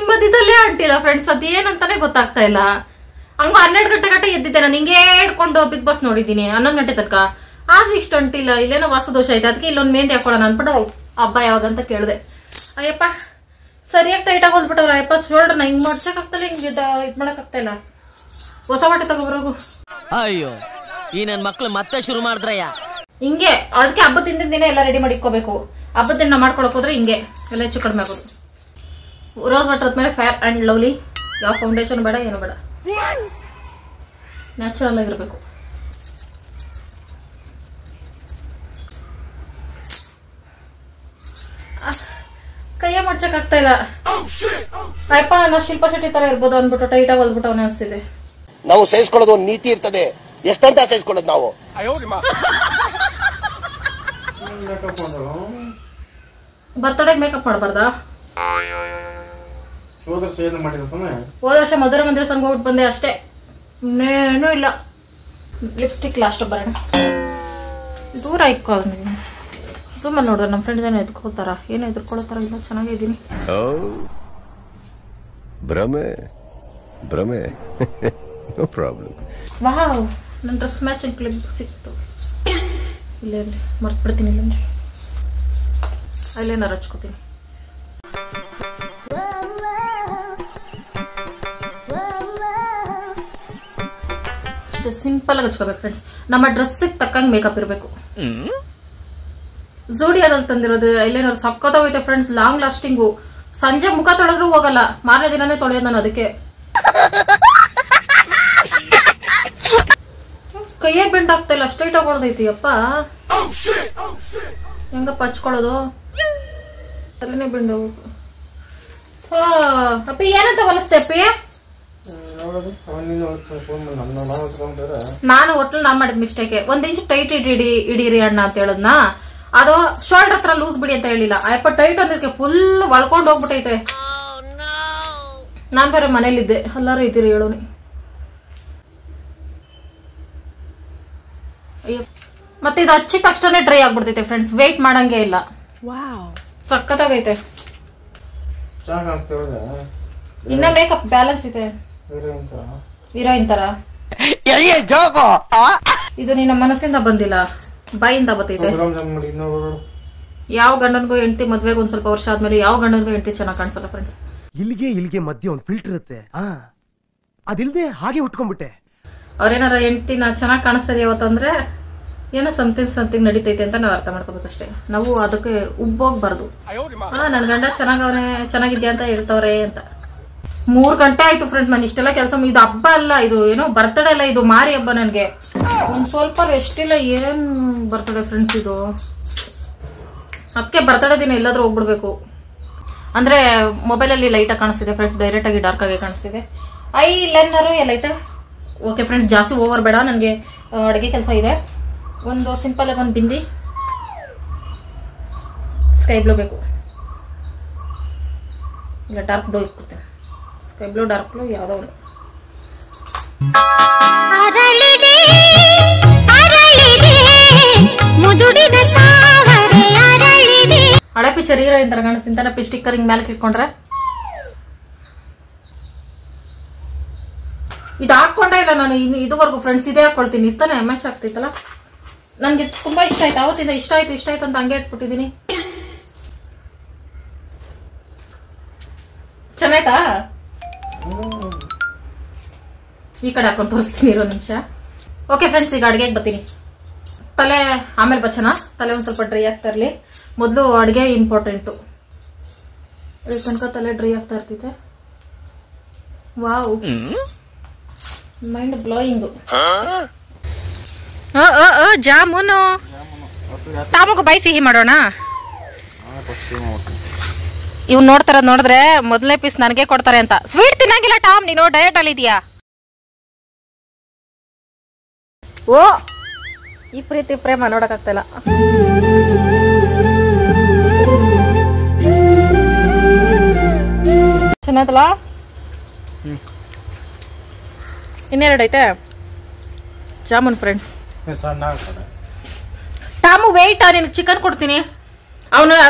ಮಧ್ಯದಲ್ಲೇ ಅಂಟಿಲ್ಲ ಫ್ರೆಂಡ್ಸ್. ಅದೇನಂತಾನೆ ಗೊತ್ತಾಗ್ತಾ ಇಲ್ಲ. ಹಂಗ 12 ಗಂಟೆ ಎದ್ದಿದ್ದೆ ನಾನು, ಹಿಂಗೇ ಇಟ್ಕೊಂಡು ಬಿಗ್ ಬಾಸ್ ನೋಡಿದ್ದೀನಿ 11 ಗಂಟೆ ತನಕ. ಆದ್ರೂ ಇಷ್ಟು ಅಂಟಿಲ್ಲ. ಇಲ್ಲೇನೋ ವಾಸ್ತು ದೋಷ ಐತೆ, ಅದಕ್ಕೆ ಇಲ್ಲೊಂದು ಮೆಹಂದಿ ಹಾಕೊಳ್ಳೋಣ ಅನ್ಬಿಟ್ಟು ಹಬ್ಬ ಯಾವಾಗಂತ ಕೇಳಿದೆ. ಅಯ್ಯಪ್ಪ ಸರಿಯಾಗಿ ಟೈಟ್ ಆಗಿ ಹೋದ್ಬಿಟ್ಟವ್ರ. ಅಯ್ಯಪ್ಪ ಶೋಲ್ಡರ್ನ ಹಿಂಗ್ ಮಾಡ್ಸಕ್ ಆಗ್ತಲ್ಲ, ಹಿಂಗ್ ಇದ್ ಮಾಡಕ್ ಆಗ್ತಾ ಇಲ್ಲ. ಹೊಸ ಬಟ್ಟೆ ತಗೋಬರೋಗು. ಅಯ್ಯೋ, ಈ ನನ್ ಮಕ್ಳು ಮತ್ತೆ ಶುರು ಮಾಡಿದ್ರಯ್ಯ ಹಿಂಗೆ. ಅದಕ್ಕೆ ಹಬ್ಬದ ದಿನ ಎಲ್ಲ ರೆಡಿ ಮಾಡಿ ಇಟ್ಕೋಬೇಕು. ಹಬ್ಬದ ದಿನ ಮಾಡ್ಕೊಳಕ್ ಹೋದ್ರೆ ಹಿಂಗೆ ಎಲ್ಲ ಹೆಚ್ಚು ಕಡಿಮೆ ಆಗೋದು. ರೋಸ್ ವಾಟರ್ ಆದ್ಮೇಲೆ ಫೇರ್ ಅಂಡ್ ಲವ್ಲಿ. ಯಾವ ಫೌಂಡೇಶನ್ ಬೇಡ, ಏನು ಬೇಡ, ನ್ಯಾಚುರಲ್ ಆಗಿರ್ಬೇಕು. ಕೈಯ ಮಾಡ್ಸಕ್ ಆಗ್ತಾ ಇಲ್ಲ. ಅಯ್ಯಪ್ಪ ನಾ ಶಿಲ್ಪಾ ಶೆಟ್ಟಿ ತರ ಇರ್ಬೋದು ಅನ್ಬಿಟ್ಟು ಟೈಟ್ ಆಗಿ ಹೊಲ್ಬಿಟ್ಟು ಅವನೇ ಅನಿಸ್ತಿದೆ. ನಾವು ಸಹಿಸ್ಕೊಳ್ಳೋದು ಒಂದು ನೀತಿ ಇರ್ತದೆ. ಎಷ್ಟಂತ ಸಹಿಸ್ಕೊಳ್ಳೋದು ನಾವು? ಬರ್ತಡೇಗೆ ಮೇಕಪ್ ಮಾಡಬಾರ್ದಾ? ಹೋದ ವರ್ಷ ಮಧುರ ಮಂದಿರ ಸಂಘ ಹೋಗ್ಬಿಟ್ಟು ಬಂದೆ ಅಷ್ಟೇ, ಇನ್ನೇನೂ ಇಲ್ಲ. ಲಿಪ್ಸ್ಟಿಕ್ ಲಾಸ್ಟ್ ಬರೋಣ. ದೂರ ಇಕ್ಕೋ ಸುಮ್ಮನೆ ನೋಡ್ರಿ. ನಮ್ಮ ಫ್ರೆಂಡ್ಸ್ ಏನೋ ಎದ್ಕೋತಾರ, ಏನೋ ಎದ್ಕೊಳ್ಳೋತಾರ ಇಲ್ಲ. ಚೆನ್ನಾಗಿದ್ದೀನಿ. ಭ್ರಮೆ ನೋ ಪ್ರಾಬ್ಲಮ್. ವಾವ್, ನನ್ನ ಡ್ರೆಸ್ ಮ್ಯಾಚಿಂಗ್ ಕ್ಲಿಪ್ ಸಿಕ್ತು. ಇಲ್ಲೇ ಮರ್ತು ಬಿಡ್ತೀನಿ. ಇಲ್ಲ ಅಲ್ಲೇನಾರು ಹಚ್ಕೋತೀನಿ. ಅಷ್ಟೇ ಸಿಂಪಲ್ ಆಗಿ ಹಚ್ಕೋಬೇಕು ಫ್ರೆಂಡ್ಸ್. ನಮ್ಮ ಡ್ರೆಸ್ಸಿಗೆ ತಕ್ಕಂಗೆ ಮೇಕಪ್ ಇರಬೇಕು. ಝೂಡಿಯಾದಲ್ಲಿ ತಂದಿರೋದು ಐಲೈನರ್ ಸಕ್ಕತ್ತಾಗೈತೆ ಫ್ರೆಂಡ್ಸ್, ಲಾಂಗ್ ಲಾಸ್ಟಿಂಗು. ಸಂಜೆ ಮುಖ ತೊಳೆದ್ರೂ ಹೋಗಲ್ಲ, ಮಾರನೇ ದಿನನೇ ತೊಳೆಯೋದು ನಾನು. ಅದಕ್ಕೆ ಕೈಯೇ ಬೆಂಡ್ ಆಗ್ತಾ ಇಲ್ಲ, ಸ್ಟ್ರೈಟ್ ಆಗಿ ಹೊಡೆದೈತಿ. ಅಪ್ಪ ಹೆಂಗಪ್ಪ ಹಚ್ಕೊಳ್ಳೋದು? ತಲೆನೇ ಬೆಂಡ್ ಹೋಗ್ಬೇಕು. ಅಪ್ಪಿ ಏನಂತ ಹೊಲಿಸ್ತೆ ಅಪ್ಪಿ? ನಾನು ಒಟ್ಲು ನಾನ್ ಮಾಡಿದ ಮಿಸ್ಟೇಕ್. 1 ಇಂಚ್ ಟೈಟ್ ಇಡೀರಿ ಅಣ್ಣ ಅಂತ ಹೇಳದ್ನ. ಅದು ಶೋಲ್ಡರ್ ಹತ್ರ ಲೂಸ್ ಬಿಡಿ ಅಂತ ಹೇಳಿಲ್ಲ. ಅಯ್ಯಪ್ಪ ಟೈಟ್ ಅಂದಿರ್ಕೆ ಫುಲ್ ಒಳ್ಕೊಂಡ್ ಹೋಗ್ಬಿಟ್ಟೈತೆ. ನಾನು ಬೇರೆ ಮನೇಲಿದ್ದೆ, ಎಲ್ಲರೂ ಇದ್ದೀರಿ ಹೇಳೋನಿ. ಅಯ್ಯೋ, ಮತ್ತೆ ಇದು ಹಚ್ಚಿದ ತಕ್ಷಣ ಡ್ರೈ ಆಗ್ಬಿಡ್ತೈತೆ ಫ್ರೆಂಡ್ಸ್, ವೇಟ್ ಮಾಡಂಗೆ ಇಲ್ಲ. ಸಕ್ಕತ್ತಾಗೈತೆ. ಇನ್ನ ಮೇಕಪ್ ಬ್ಯಾಲೆನ್ಸ್ ಇದೆ, ಹೀರೋಯಿನ್ ತರ. ಇದು ನಿನ್ನ ಮನಸ್ಸಿಂದ ಬಂದಿಲ್ಲ, ಬಾಯಿಂದ ಬರ್ತೈತೆ. ಯಾವ ಗಂಡನ್ಗೂ ಹೆಂಡತಿ ಮದ್ವೆಗೆ ಒಂದ್ ಸ್ವಲ್ಪ ವರ್ಷ ಆದ್ಮೇಲೆ ಯಾವ ಗಂಡನ್ಗೂ ಹೆಂಡತಿ ಚೆನ್ನಾಗಿ ಕಾಣಿಸಲ್ಲ ಫ್ರೆಂಡ್ಸ್. ಇಲ್ಲಿಗೆ ಮಧ್ಯೆ ಒಂದು ಫಿಲ್ಟರ್ ಇರುತ್ತೆ, ಅದಿಲ್ದೆ ಹಾಗೆ ಉಟ್ಕೊಂಡ್ಬಿಟ್ಟೆ. ಅವ್ರೇನಾರ ಹೆಂಡತಿನ ಚೆನ್ನಾಗಿ ಕಾಣಿಸ್ತದೆ ಯಾವತ್ತಂದ್ರೆ ಏನೋ ಸಮಥಿಂಗ್ ನಡೀತೈತೆ ಅಂತ ನಾವು ಅರ್ಥ ಮಾಡ್ಕೋಬೇಕಷ್ಟೇ. ನಾವು ಅದಕ್ಕೆ ಉಬ್ಬೋಗ್ಬಾರ್ದು. ನನ್ ಗಂಡ ಚೆನ್ನಾಗಿದ್ಯಾ ಅಂತ ಹೇಳ್ತವ್ರೆ ಅಂತ. 3 ಗಂಟೆ ಆಯ್ತು ಫ್ರೆಂಡ್, ನಾನು ಇಷ್ಟೆಲ್ಲ ಕೆಲಸ. ಇದು ಹಬ್ಬ ಅಲ್ಲ, ಇದು ಏನೋ ಬರ್ತಡೇ ಅಲ್ಲ, ಇದು ಮಾರಿ ಹಬ್ಬ. ನನ್ಗೆ ಒಂದ್ ಸ್ವಲ್ಪ ರೆಸ್ಟ್ ಇಲ್ಲ. ಏನ್ ಬರ್ತಡೇ ಫ್ರೆಂಡ್ಸ್ ಇದು? ಅದಕ್ಕೆ ಬರ್ತಡೇ ದಿನ ಎಲ್ಲಾದ್ರೂ ಹೋಗ್ಬಿಡ್ಬೇಕು. ಅಂದ್ರೆ ಮೊಬೈಲಲ್ಲಿ ಲೈಟ್ ಆಗಿ ಕಾಣಿಸ್ತಿದೆ ಫ್ರೆಂಡ್ಸ್, ಡೈರೆಕ್ಟ್ ಆಗಿ ಡಾರ್ಕ್ ಆಗಿ ಕಾಣಿಸ್ತಿದೆ. ಐ ಲೈನರು ಎಲ್ಲೈತೆ. ಓಕೆ ಫ್ರೆಂಡ್ಸ್, ಜಾಸ್ತಿ ಓವರ್ ಬೇಡ, ನನಗೆ ಅಡುಗೆ ಕೆಲಸ ಇದೆ. ಒಂದು ಸಿಂಪಲ್ ಆಗಿ ಒಂದು ಬಿಂದಿ ಸ್ಕೈ ಬ್ಲೂ ಬೇಕು, ಇಲ್ಲ ಡಾರ್ಕ್ ಬ್ಲೂ ಇಟ್ಕೊಡ್ತೇನೆ. ಸ್ಕೈ ಬ್ಲೂ ಡಾರ್ಕ್ ಬ್ಲೂ ಯಾವುದೋ ಒಂದು. ಹಳೆ ಪಿಕ್ಚರ್ ಹೀರೋಯಿನ್ ತರ ಕಾಣಿಸ್ತೀನಿ. ಪಿ ಸ್ಟಿಕ್ಕರ್ ಹಿಂಗ್ ಮೇಲೆ ಇಟ್ಕೊಂಡ್ರೆ ಇದು ಹಾಕೊಂಡೇ ಇಲ್ಲ ನಾನು ಇದುವರೆಗೂ ಫ್ರೆಂಡ್ಸ್. ಇದೇ ಹಾಕೊಳ್ತೀನಿ, ಇಷ್ಟಾನೆ ಮ್ಯಾಚ್ ಆಗ್ತೈತಲ್ಲ. ನನ್ಗೆ ತುಂಬಾ ಇಷ್ಟ ಆಯ್ತು, ಅವತ್ತಿಂದ ಇಷ್ಟ ಆಯ್ತು ಅಂತ ಹಂಗೆ ಇಟ್ಬಿಟ್ಟಿದೀನಿ. ಚೆನ್ನಾಯ್ತಾ? ಈ ಕಡೆ ಹಾಕೊಂಡು ತೋರಿಸ್ತೀನಿ, ಇರೋ ನಿಮಿಷ. ಓಕೆ ಫ್ರೆಂಡ್ಸ್, ಈಗ ಅಡ್ಗೆಗೆ ಬರ್ತೀನಿ. ತಲೆ ಆಮೇಲೆ ಬಚ್ಚನ, ತಲೆ ಒಂದ್ ಸ್ವಲ್ಪ ಡ್ರೈ ಆಗ್ತಾ ಇರ್ಲಿ. ಮೊದಲು ಅಡುಗೆ ಇಂಪಾರ್ಟೆಂಟು. ಅದಕ್ಕೆ ತನಕ ತಲೆ ಡ್ರೈ ಆಗ್ತಾ ಇರ್ತೈತೆ. Wow, mind blowing. ಜಾಮೂನು ತಾಮಗ ಬಾಯಿ ಸಿಹಿ ಮಾಡೋಣ. ಇವ್ ನೋಡಿದ್ರೆ ಮೊದಲನೇ ಪೀಸ್ ನನಗೆ ಕೊಡ್ತಾರೆ ಅಂತ. ಸ್ವೀಟ್ ತಿನ್ನಂಗಿಲ್ಲ ಟಾಮ್, ನೀನು ಡಯಟ್ ಅಲ್ಲಿ ಇದೀಯಾ? ಓ, ಈ ಪ್ರೀತಿ ಪ್ರೇಮ ನೋಡಕ್ಕಾಗ್ತಿಲ್ಲ. ಚೆನ್ನಾಯ್ತಲ್ಲ? ಇನ್ನೆರಡು ಐತೆ ಜಾಮೂನ್ ಫ್ರೆಂಡ್ಸ್. ಟಾಮು ವೆಯ್ಟ್, ನಿನಗೆ ಚಿಕನ್ ಕೊಡ್ತೀನಿ.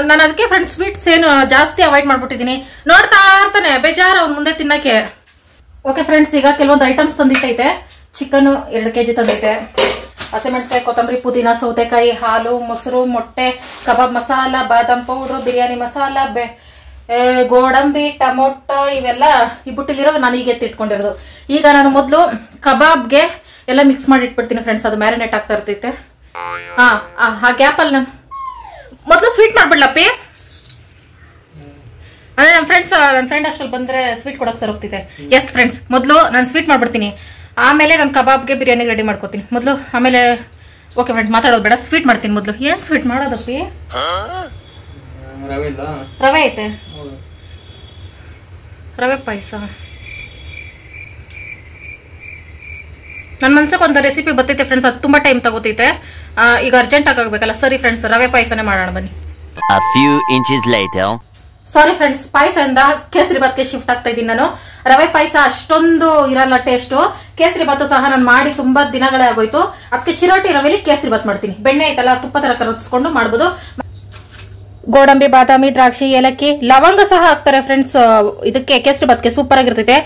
ನಾನು ಅದಕ್ಕೆ ಫ್ರೆಂಡ್ಸ್ ಸ್ವೀಟ್ಸ್ ಏನು ಜಾಸ್ತಿ ಅವಾಯ್ಡ್ ಮಾಡ್ಬಿಟ್ಟಿದ್ದೀನಿ. ನೋಡ್ತಾ ಇರ್ತಾನೆ ಬೇಜಾರು ಅವ್ನ ಮುಂದೆ ತಿನ್ನಕ್ಕೆ. ಓಕೆ ಫ್ರೆಂಡ್ಸ್, ಈಗ ಕೆಲವೊಂದು ಐಟಮ್ಸ್ ತಂದಿಟ್ಟೈತೆ. ಚಿಕನ್ 2 kg ತಂದೈತೆ. ಹಸಿಮೆಣಸಿನಕಾಯಿ, ಕೊತ್ತಂಬರಿ, ಪುದೀನ, ಸೌತೆಕಾಯಿ, ಹಾಲು, ಮೊಸರು, ಮೊಟ್ಟೆ, ಕಬಾಬ್ ಮಸಾಲ, ಬಾದಾಮ್ ಪೌಡ್ರು, ಬಿರಿಯಾನಿ ಮಸಾಲ, ಗೋಡಂಬಿ, ಟೊಮೊಟೊ, ಇವೆಲ್ಲ ಈ ಬುಟ್ಟಿಲಿರೋ ನಾನು ಈಗ ಎತ್ತಿಟ್ಕೊಂಡಿರೋದು. ಈಗ ನಾನು ಮೊದಲು ಕಬಾಬ್ಗೆ ಎಲ್ಲ ಮಿಕ್ಸ್ ಮಾಡಿ ಇಟ್ಬಿಡ್ತೀನಿ ಫ್ರೆಂಡ್ಸ್. ಅದು ಮ್ಯಾರಿನೇಟ್ ಆಗ್ತಾ ಇರ್ತೈತೆ. ಆ ಗ್ಯಾಪಲ್ಲಿ ನಾನು ಮೊದಲು ಸ್ವೀಟ್ ಮಾಡ್ಬಿಡ್ಲಪ್ಪಿ. ಅದೇ ನನ್ನ ಫ್ರೆಂಡ್ ಅಷ್ಟಲ್ಲಿ ಬಂದ್ರೆ ಸ್ವೀಟ್ ಕೊಡಕ್ ಸರ್ ಹೋಗ್ತಿದೆ. ಎಸ್ ಫ್ರೆಂಡ್ಸ್, ಮೊದಲು ನಾನು ಸ್ವೀಟ್ ಮಾಡ್ಬಿಡ್ತೀನಿ, ಆಮೇಲೆ ನಾನು ಕಬಾಬ್ಗೆ ಬಿರಿಯಾನಿ ರೆಡಿ ಮಾಡ್ಕೋತೀನಿ ಮೊದಲು. ಆಮೇಲೆ ಓಕೆ ಫ್ರೆಂಡ್, ಮಾತಾಡೋದು ಬೇಡ, ಸ್ವೀಟ್ ಮಾಡ್ತೀನಿ ಮೊದಲು. ಏನ್ ಸ್ವೀಟ್ ಮಾಡೋದಪ್ಪಿ? ರವೆ ಐತೆ, ರವೆ ಪಾಯಸ. ನನ್ನ ಮನ್ಸಕ್ಕೆ ಒಂದು ರೆಸಿಪಿ ಬರ್ತೈತೆ ಫ್ರೆಂಡ್ಸ್, ಅದು ತುಂಬಾ ಟೈಮ್ ತಗೋತೈತೆ. ಈಗ ಅರ್ಜೆಂಟ್ ಆಗಬೇಕಲ್ಲ. ಸರಿ ಫ್ರೆಂಡ್ಸ್, ರವೆ ಪಾಯಸನೇ ಮಾಡೋಣ ಬನ್ನಿ. ಸಾರಿ ಫ್ರೆಂಡ್ಸ್, ಪಾಯಸದಿಂದ ಕೇಸರಿ ಬಾತ್ಗೆ ಶಿಫ್ಟ್ ಆಗ್ತಾ ಇದ್ದೀನಿ ನಾನು. ರವೆ ಪಾಯಸ ಅಷ್ಟೊಂದು ಇರಲ್ಲ ಟೇಸ್ಟು. ಕೇಸರಿ ಬಾತ್ ಸಹ ನಾನು ಮಾಡಿ ತುಂಬಾ ದಿನಗಳೇ ಆಗೋಯ್ತು. ಅದಕ್ಕೆ ಚಿರೋಟಿ ರವೆಲಿ ಕೇಸರಿ ಬಾತ್ ಮಾಡ್ತೀನಿ. ಬೆಣ್ಣೆ ಐತಲ್ಲ, ತುಪ್ಪ ತರ ಕರಗಿಸ್ಕೊಂಡು ಮಾಡ್ಬೋದು. ಗೋಡಂಬಿ, ಬಾದಾಮಿ, ದ್ರಾಕ್ಷಿ, ಏಲಕ್ಕಿ, ಲವಂಗ ಸಹ ಹಾಕ್ತಾರೆ ಫ್ರೆಂಡ್ಸ್. ಇದಕ್ಕೆ ಕೇಸರಿ ಬಾತ್ಗೆ ಸೂಪರ್ ಆಗಿರ್ತೈತೆ.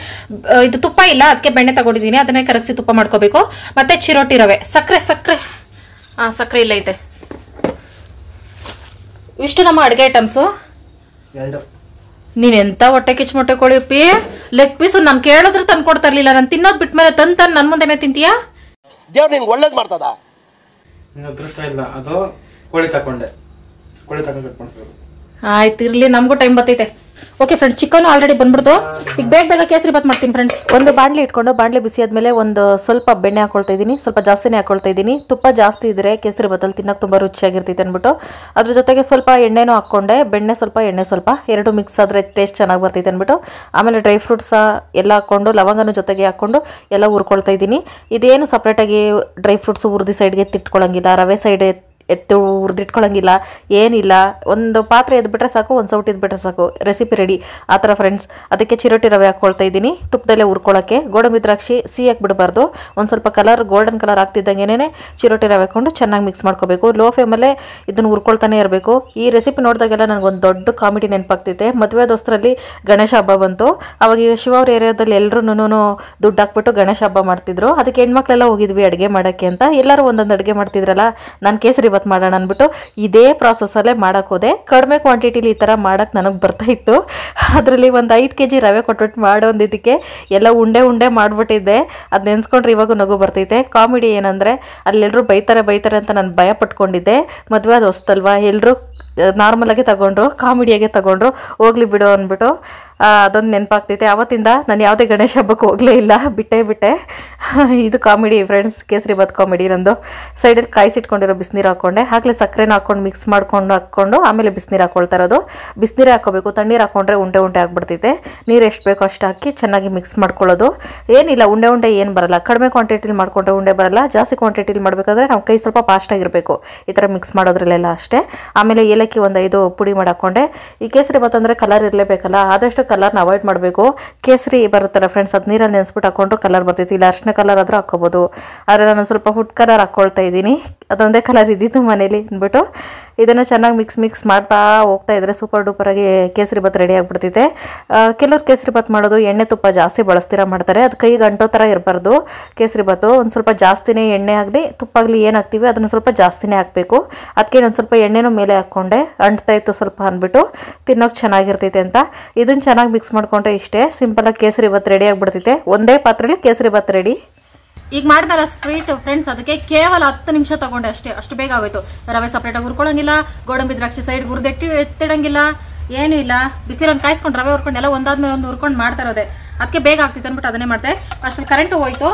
ಇದು ತುಪ್ಪ ಇಲ್ಲ, ಅದಕ್ಕೆ ಬೆಣ್ಣೆ ತಗೊಂಡಿದ್ದೀನಿ, ಅದನ್ನೇ ಕರಗಿಸಿ ತುಪ್ಪ ಮಾಡ್ಕೋಬೇಕು. ಮತ್ತೆ ಚಿರೋಟಿ ರವೆ, ಸಕ್ಕರೆ ಇಲ್ಲ ಐತೆ. ಇಷ್ಟು ನಮ್ಮ ಅಡುಗೆ ಐಟಮ್ಸು. ನೀನೆಂತ ಹೊಟ್ಟೆ ಕಿಚ್ಚು ಮೊಟ್ಟೆ ಕೊಡಿಪಿ. ಲೆಗ್ ಪೀಸ್ ನಾನು ಕೇಳಿದ್ರೆ ತಂದು ಕೊಡ್ತಾ ಇರ್ಲಿಲ್ಲ. ನಾನು ತಿನ್ನೋದ್ ಬಿಟ್ಮೇಲೆ ತಂದು ನನ್ ಮುಂದೆನೆ ತಿಂತೀಯಾ? ದೇವ್ರು ನಿಂಗೆ ಒಳ್ಳೇದ್ ಮಾಡ್ತದ. ಅದೃಷ್ಟ ಇಲ್ಲ, ಅದು ಕೋಳಿ ತಗೊಂಡು ಕಟ್ಕೊಂಡು. ಆಯ್ತು, ಇರ್ಲಿ, ನಮಗೂ ಟೈಮ್ ಬರ್ತೈತೆ. ಓಕೆ ಫ್ರೆಂಡ್ಸ್, ಚಿಕನ್ ಆಲ್ರೆಡಿ ಬಂದ್ಬಿಡ್ತು. ಈಗ ಬೇಗ ಕೇಸರಿ ಬಾತ್ ಮಾಡ್ತೀನಿ ಫ್ರೆಂಡ್ಸ್. ಒಂದು ಬಾಣಲಿ ಇಟ್ಕೊಂಡು, ಬಾಣಲಿ ಬಿಸಿ ಆದ್ಮೇಲೆ ಒಂದು ಸ್ವಲ್ಪ ಬೆಣ್ಣೆ ಹಾಕೊಳ್ತಾ ಇದ್ದೀನಿ. ಸ್ವಲ್ಪ ಜಾಸ್ತಿನೇ ಹಾಕೊಳ್ತಾ ಇದ್ದೀನಿ. ತುಪ್ಪ ಜಾಸ್ತಿ ಇದ್ರೆ ಕೇಸರಿ ಬಾತಲ್ಲಿ ತಿನ್ನಕ್ಕೆ ತುಂಬಾ ರುಚಿಯಾಗಿರ್ತೈತೆ ಅಂದ್ಬಿಟ್ಟು ಅದ್ರ ಜೊತೆಗೆ ಸ್ವಲ್ಪ ಎಣ್ಣೆನೂ ಹಾಕೊಂಡೆ. ಬೆಣ್ಣೆ ಸ್ವಲ್ಪ, ಎಣ್ಣೆ ಸ್ವಲ್ಪ, ಎರಡು ಮಿಕ್ಸ್ ಆದ್ರೆ ಟೇಸ್ಟ್ ಚೆನ್ನಾಗಿ ಬರ್ತೈತೆ ಅಂದ್ಬಿಟ್ಟು ಆಮೇಲೆ ಡ್ರೈ ಫ್ರೂಟ್ಸ್ ಎಲ್ಲ ಹಾಕೊಂಡು, ಲವಂಗನೂ ಜೊತೆಗೆ ಹಾಕೊಂಡು ಎಲ್ಲ ಹುರ್ಕೊಳ್ತಾ ಇದ್ದೀನಿ. ಇದೇನು ಸಪ್ರೇಟಾಗಿ ಡ್ರೈ ಫ್ರೂಟ್ಸ್ ಹುರಿದು ಸೈಡ್ಗೆ ತಿಟ್ಕೊಳ್ಳಂಗಿಲ್ಲ. ರವೆ ಸೈಡ್ ಎತ್ತು ಹುರಿದಿಟ್ಕೊಳ್ಳೋಂಗಿಲ್ಲ, ಏನಿಲ್ಲ. ಒಂದು ಪಾತ್ರೆ ಎದ್ಬಿಟ್ರೆ ಸಾಕು, ಒಂದು ಸೌಟ್ ಇದ್ಬಿಟ್ರೆ ಸಾಕು, ರೆಸಿಪಿ ರೆಡಿ. ಆ ಥರ ಫ್ರೆಂಡ್ಸ್. ಅದಕ್ಕೆ ಚಿರೋಟಿ ರವೆ ಹಾಕ್ಕೊಳ್ತಾ ಇದ್ದೀನಿ ತುಪ್ಪದಲ್ಲೇ ಹುರ್ಕೊಳ್ಳೋಕ್ಕೆ. ಗೋಡಂಬಿ ದ್ರಾಕ್ಷಿ ಸಿಹಿಯಾಗಿ ಬಿಡಬಾರ್ದು. ಒಂದು ಸ್ವಲ್ಪ ಕಲರ್ ಗೋಲ್ಡನ್ ಕಲರ್ ಆಗ್ತಿದ್ದಂಗೆನೇ ಚಿರೋಟಿ ರವೆ ಹಾಕ್ಕೊಂಡು ಚೆನ್ನಾಗಿ ಮಿಕ್ಸ್ ಮಾಡ್ಕೋಬೇಕು. ಲೋ ಫ್ಲೇಮಲ್ಲೇ ಇದನ್ನು ಹುರ್ಕೊಳ್ತಾನೆ ಇರಬೇಕು. ಈ ರೆಸಿಪಿ ನೋಡಿದಾಗೆಲ್ಲ ನನಗೊಂದು ದೊಡ್ಡ ಕಾಮಿಡಿ ನೆನಪಾಗ್ತಿದೆ. ಮದುವೆ ದೋಸ್ತರಲ್ಲಿ ಗಣೇಶ ಹಬ್ಬ ಬಂತು. ಅವಾಗ ಶಿವವ್ರ ಏರಿಯಾದಲ್ಲಿ ಎಲ್ಲರೂ ದುಡ್ಡು ಹಾಕ್ಬಿಟ್ಟು ಗಣೇಶ ಹಬ್ಬ ಮಾಡ್ತಿದ್ರು. ಅದಕ್ಕೆ ಹೆಣ್ಮಕ್ಳೆಲ್ಲ ಹೋಗಿದ್ವಿ ಅಡುಗೆ ಮಾಡೋಕ್ಕೆ ಅಂತ. ಎಲ್ಲರೂ ಒಂದೊಂದು ಅಡುಗೆ ಮಾಡ್ತಿದ್ರಲ್ಲ, ನಾನು ಕೇಸರಿ ಬಾತ್ ಮಾಡೋಣ ಅಂದ್ಬಿಟ್ಟು ಇದೇ ಪ್ರಾಸೆಸ್ಸಲ್ಲೇ ಮಾಡೋಕ್ಕೆ ಹೋದೆ. ಕಡಿಮೆ ಕ್ವಾಂಟಿಟಿಲಿ ಈ ಥರ ಮಾಡೋಕ್ಕೆ ನನಗೆ ಬರ್ತಾಯಿತ್ತು. ಅದರಲ್ಲಿ ಒಂದು 5 kg ರವೆ ಕೊಟ್ಬಿಟ್ಟು ಮಾಡೋದಿದ್ದಕ್ಕೆ ಎಲ್ಲ ಉಂಡೆ ಮಾಡಿಬಿಟ್ಟಿದ್ದೆ. ಅದು ನೆನೆಸ್ಕೊಂಡ್ರೆ ಇವಾಗೂ ನಗು ಬರ್ತೈತೆ. ಕಾಮಿಡಿ ಏನಂದರೆ ಅಲ್ಲೆಲ್ಲರೂ ಬೈತಾರೆ ಅಂತ ನಾನು ಭಯ ಪಟ್ಕೊಂಡಿದ್ದೆ. ಮದುವೆ ಅದು ಹೊಸ್ತಲ್ವಾ, ಎಲ್ಲರೂ ನಾರ್ಮಲಾಗಿ ತಗೊಂಡ್ರು, ಕಾಮಿಡಿಯಾಗೆ ತಗೊಂಡ್ರು. ಹೋಗ್ಲಿ ಬಿಡು ಅಂದ್ಬಿಟ್ಟು ಅದೊಂದು ನೆನಪಾಗ್ತೈತೆ. ಆವತ್ತಿಂದ ನಾನು ಯಾವುದೇ ಗಣೇಶ ಹಬ್ಬಕ್ಕೆ ಹೋಗಲೇ ಇಲ್ಲ, ಬಿಟ್ಟೆ. ಇದು comedy friends, kesari bath comedy ನಂದು. ಸೈಡಲ್ಲಿ ಕಾಯಿಸಿಟ್ಕೊಂಡಿರೋ ಬಿಸಿನೀರು ಹಾಕ್ಕೊಂಡೆ. ಆಗಲೇ ಸಕ್ಕರೆನ ಹಾಕ್ಕೊಂಡು ಮಿಕ್ಸ್ ಹಾಕ್ಕೊಂಡು ಆಮೇಲೆ ಬಿಸಿನೀರು ಹಾಕ್ಕೊಳ್ತಾ ಇರೋದು. ಬಿಸಿನೀರು ಹಾಕ್ಕೋಬೇಕು, ತಣ್ಣೀರು ಹಾಕ್ಕೊಂಡ್ರೆ ಉಂಡೆ ಆಗ್ಬಿಡ್ತೈತೆ. ನೀರು ಎಷ್ಟು ಬೇಕೋ ಅಷ್ಟು ಹಾಕಿ ಚೆನ್ನಾಗಿ ಮಿಕ್ಸ್ ಮಾಡ್ಕೊಳ್ಳೋದು. ಏನಿಲ್ಲ, ಉಂಡೆ ಏನು ಬರಲ್ಲ. ಕಡಿಮೆ ಕ್ವಾಂಟಿಟಿಲಿ ಮಾಡ್ಕೊಂಡ್ರೆ ಉಂಡೆ ಬರಲ್ಲ. ಜಾಸ್ತಿ ಕ್ವಾಂಟಿಟಿಲಿ ಮಾಡಬೇಕಾದ್ರೆ ನಾವು ಕೈ ಸ್ವಲ್ಪ ಫಾಸ್ಟಾಗಿರಬೇಕು ಈ ಥರ ಮಿಕ್ಸ್ ಮಾಡೋದ್ರಲ್ಲೆಲ್ಲ ಅಷ್ಟೇ. ಆಮೇಲೆ ಏಲಕ್ಕಿ ಒಂದು 5 ಪುಡಿ ಮಾಡಿ ಹಾಕ್ಕೊಂಡೆ. ಈ ಕೇಸರಿ ಬಾತ್ ಅಂದರೆ ಕಲರ್ ಇರಲೇಬೇಕಲ್ಲ, ಆದಷ್ಟು ಕಲರ್ನ ಅವಾಯ್ಡ್ ಮಾಡಬೇಕು. ಕೇಸರಿ ಬರುತ್ತಲ್ಲ ಫ್ರೆಂಡ್ಸ್, ಅದು ನೀರಲ್ಲಿ ನೆನೆಸ್ಬಿಟ್ಟು ಹಾಕ್ಕೊಂಡ್ರು ಕಲರ್ ಬರ್ತೈತಿ. ಇಲ್ಲ ಅರ್ಶಿನ ಕಲರ್ ಆದರೂ ಹಾಕ್ಕೋಬೋದು. ಆದರೆ ನಾನು ಸ್ವಲ್ಪ ಫುಡ್ ಕಲರ್ ಹಾಕ್ಕೊಳ್ತಾ ಇದ್ದೀನಿ. ಅದೊಂದೇ ಕಲರ್ ಇದ್ದಿತ್ತು ಮನೇಲಿ ಅಂದ್ಬಿಟ್ಟು ಇದನ್ನು ಚೆನ್ನಾಗಿ ಮಿಕ್ಸ್ ಮಾಡ್ತಾ ಹೋಗ್ತಾ ಇದ್ದರೆ ಸೂಪರ್ ಡೂಪರಾಗಿ ಕೇಸರಿ ಬಾತ್ ರೆಡಿ ಆಗಿಬಿಡ್ತೈತೆ. ಕೆಲವ್ರು ಕೇಸರಿ ಬಾತ್ ಮಾಡೋದು ಎಣ್ಣೆ ತುಪ್ಪ ಜಾಸ್ತಿ ಬಳಸ್ತೀರ ಮಾಡ್ತಾರೆ. ಅದು ಕೈಗೆ ಅಂಟೋ ಥರ ಇರಬಾರ್ದು ಕೇಸರಿ ಬಾತು. ಒಂದು ಸ್ವಲ್ಪ ಜಾಸ್ತಿನೇ ಎಣ್ಣೆ ಆಗಲಿ ತುಪ್ಪ ಆಗಲಿ ಏನು ಹಾಕ್ತೀವಿ ಅದನ್ನು ಸ್ವಲ್ಪ ಜಾಸ್ತಿನೇ ಹಾಕಬೇಕು. ಅದಕ್ಕೆ ಒಂದು ಸ್ವಲ್ಪ ಎಣ್ಣೆನೂ ಮೇಲೆ ಹಾಕ್ಕೊಂಡೆ, ಅಂಟ್ತಾ ಇತ್ತು ಸ್ವಲ್ಪ ಅಂದ್ಬಿಟ್ಟು ತಿನ್ನೋಕೆ ಚೆನ್ನಾಗಿರ್ತೈತೆ ಅಂತ. ಇದನ್ನು ಚೆನ್ನಾಗಿ ಮಿಕ್ಸ್ ಮಾಡ್ಕೊಂಡ್ರೆ ಇಷ್ಟೇ ಸಿಂಪಲಾಗಿ ಕೇಸರಿ ಬಾತ್ ರೆಡಿ ಆಗಿಬಿಡ್ತೈತೆ. ಒಂದೇ ಪಾತ್ರೆಯಲ್ಲಿ ಕೇಸರಿ ಬಾತ್ ರೆಡಿ. ಈಗ ಮಾಡಿದಾರ ಸ್ವೀಟ್ ಫ್ರೆಂಡ್ಸ್, ಅದಕ್ಕೆ ಕೇವಲ 10 ನಿಮಿಷ ತಗೊಂಡೆ ಅಷ್ಟೇ. ಅಷ್ಟು ಬೇಗ ಆಗೋಯ್ತು. ರವೆ ಸಪ್ರೇಟಾಗಿ ಹುರ್ಕೊಳ್ಳೋಂಗಿಲ್ಲ, ಗೋಡಂಬಿ ದ್ರಾಕ್ಷಿ ಸೈಡ್ ಎತ್ತಿಡಂಗಿಲ್ಲ, ಏನೂ ಇಲ್ಲ. ಬಿಸಿನೀರನ್ನು ಕಾಯಿಸ್ಕೊಂಡು ರವೆ ಹುರ್ಕೊಂಡು ಎಲ್ಲ ಒಂದಾದ್ಮೇಲೆ ಒಂದು ಹುರ್ಕೊಂಡು ಮಾಡ್ತಾ ಇರೋದೆ. ಅದಕ್ಕೆ ಬೇಗ ಆಗ್ತಿತ್ತು ಅಂದ್ಬಿಟ್ಟು ಅದನ್ನೇ ಮಾಡಿದೆ. ಅಷ್ಟರಲ್ಲಿ ಕರೆಂಟು ಹೋಯ್ತು.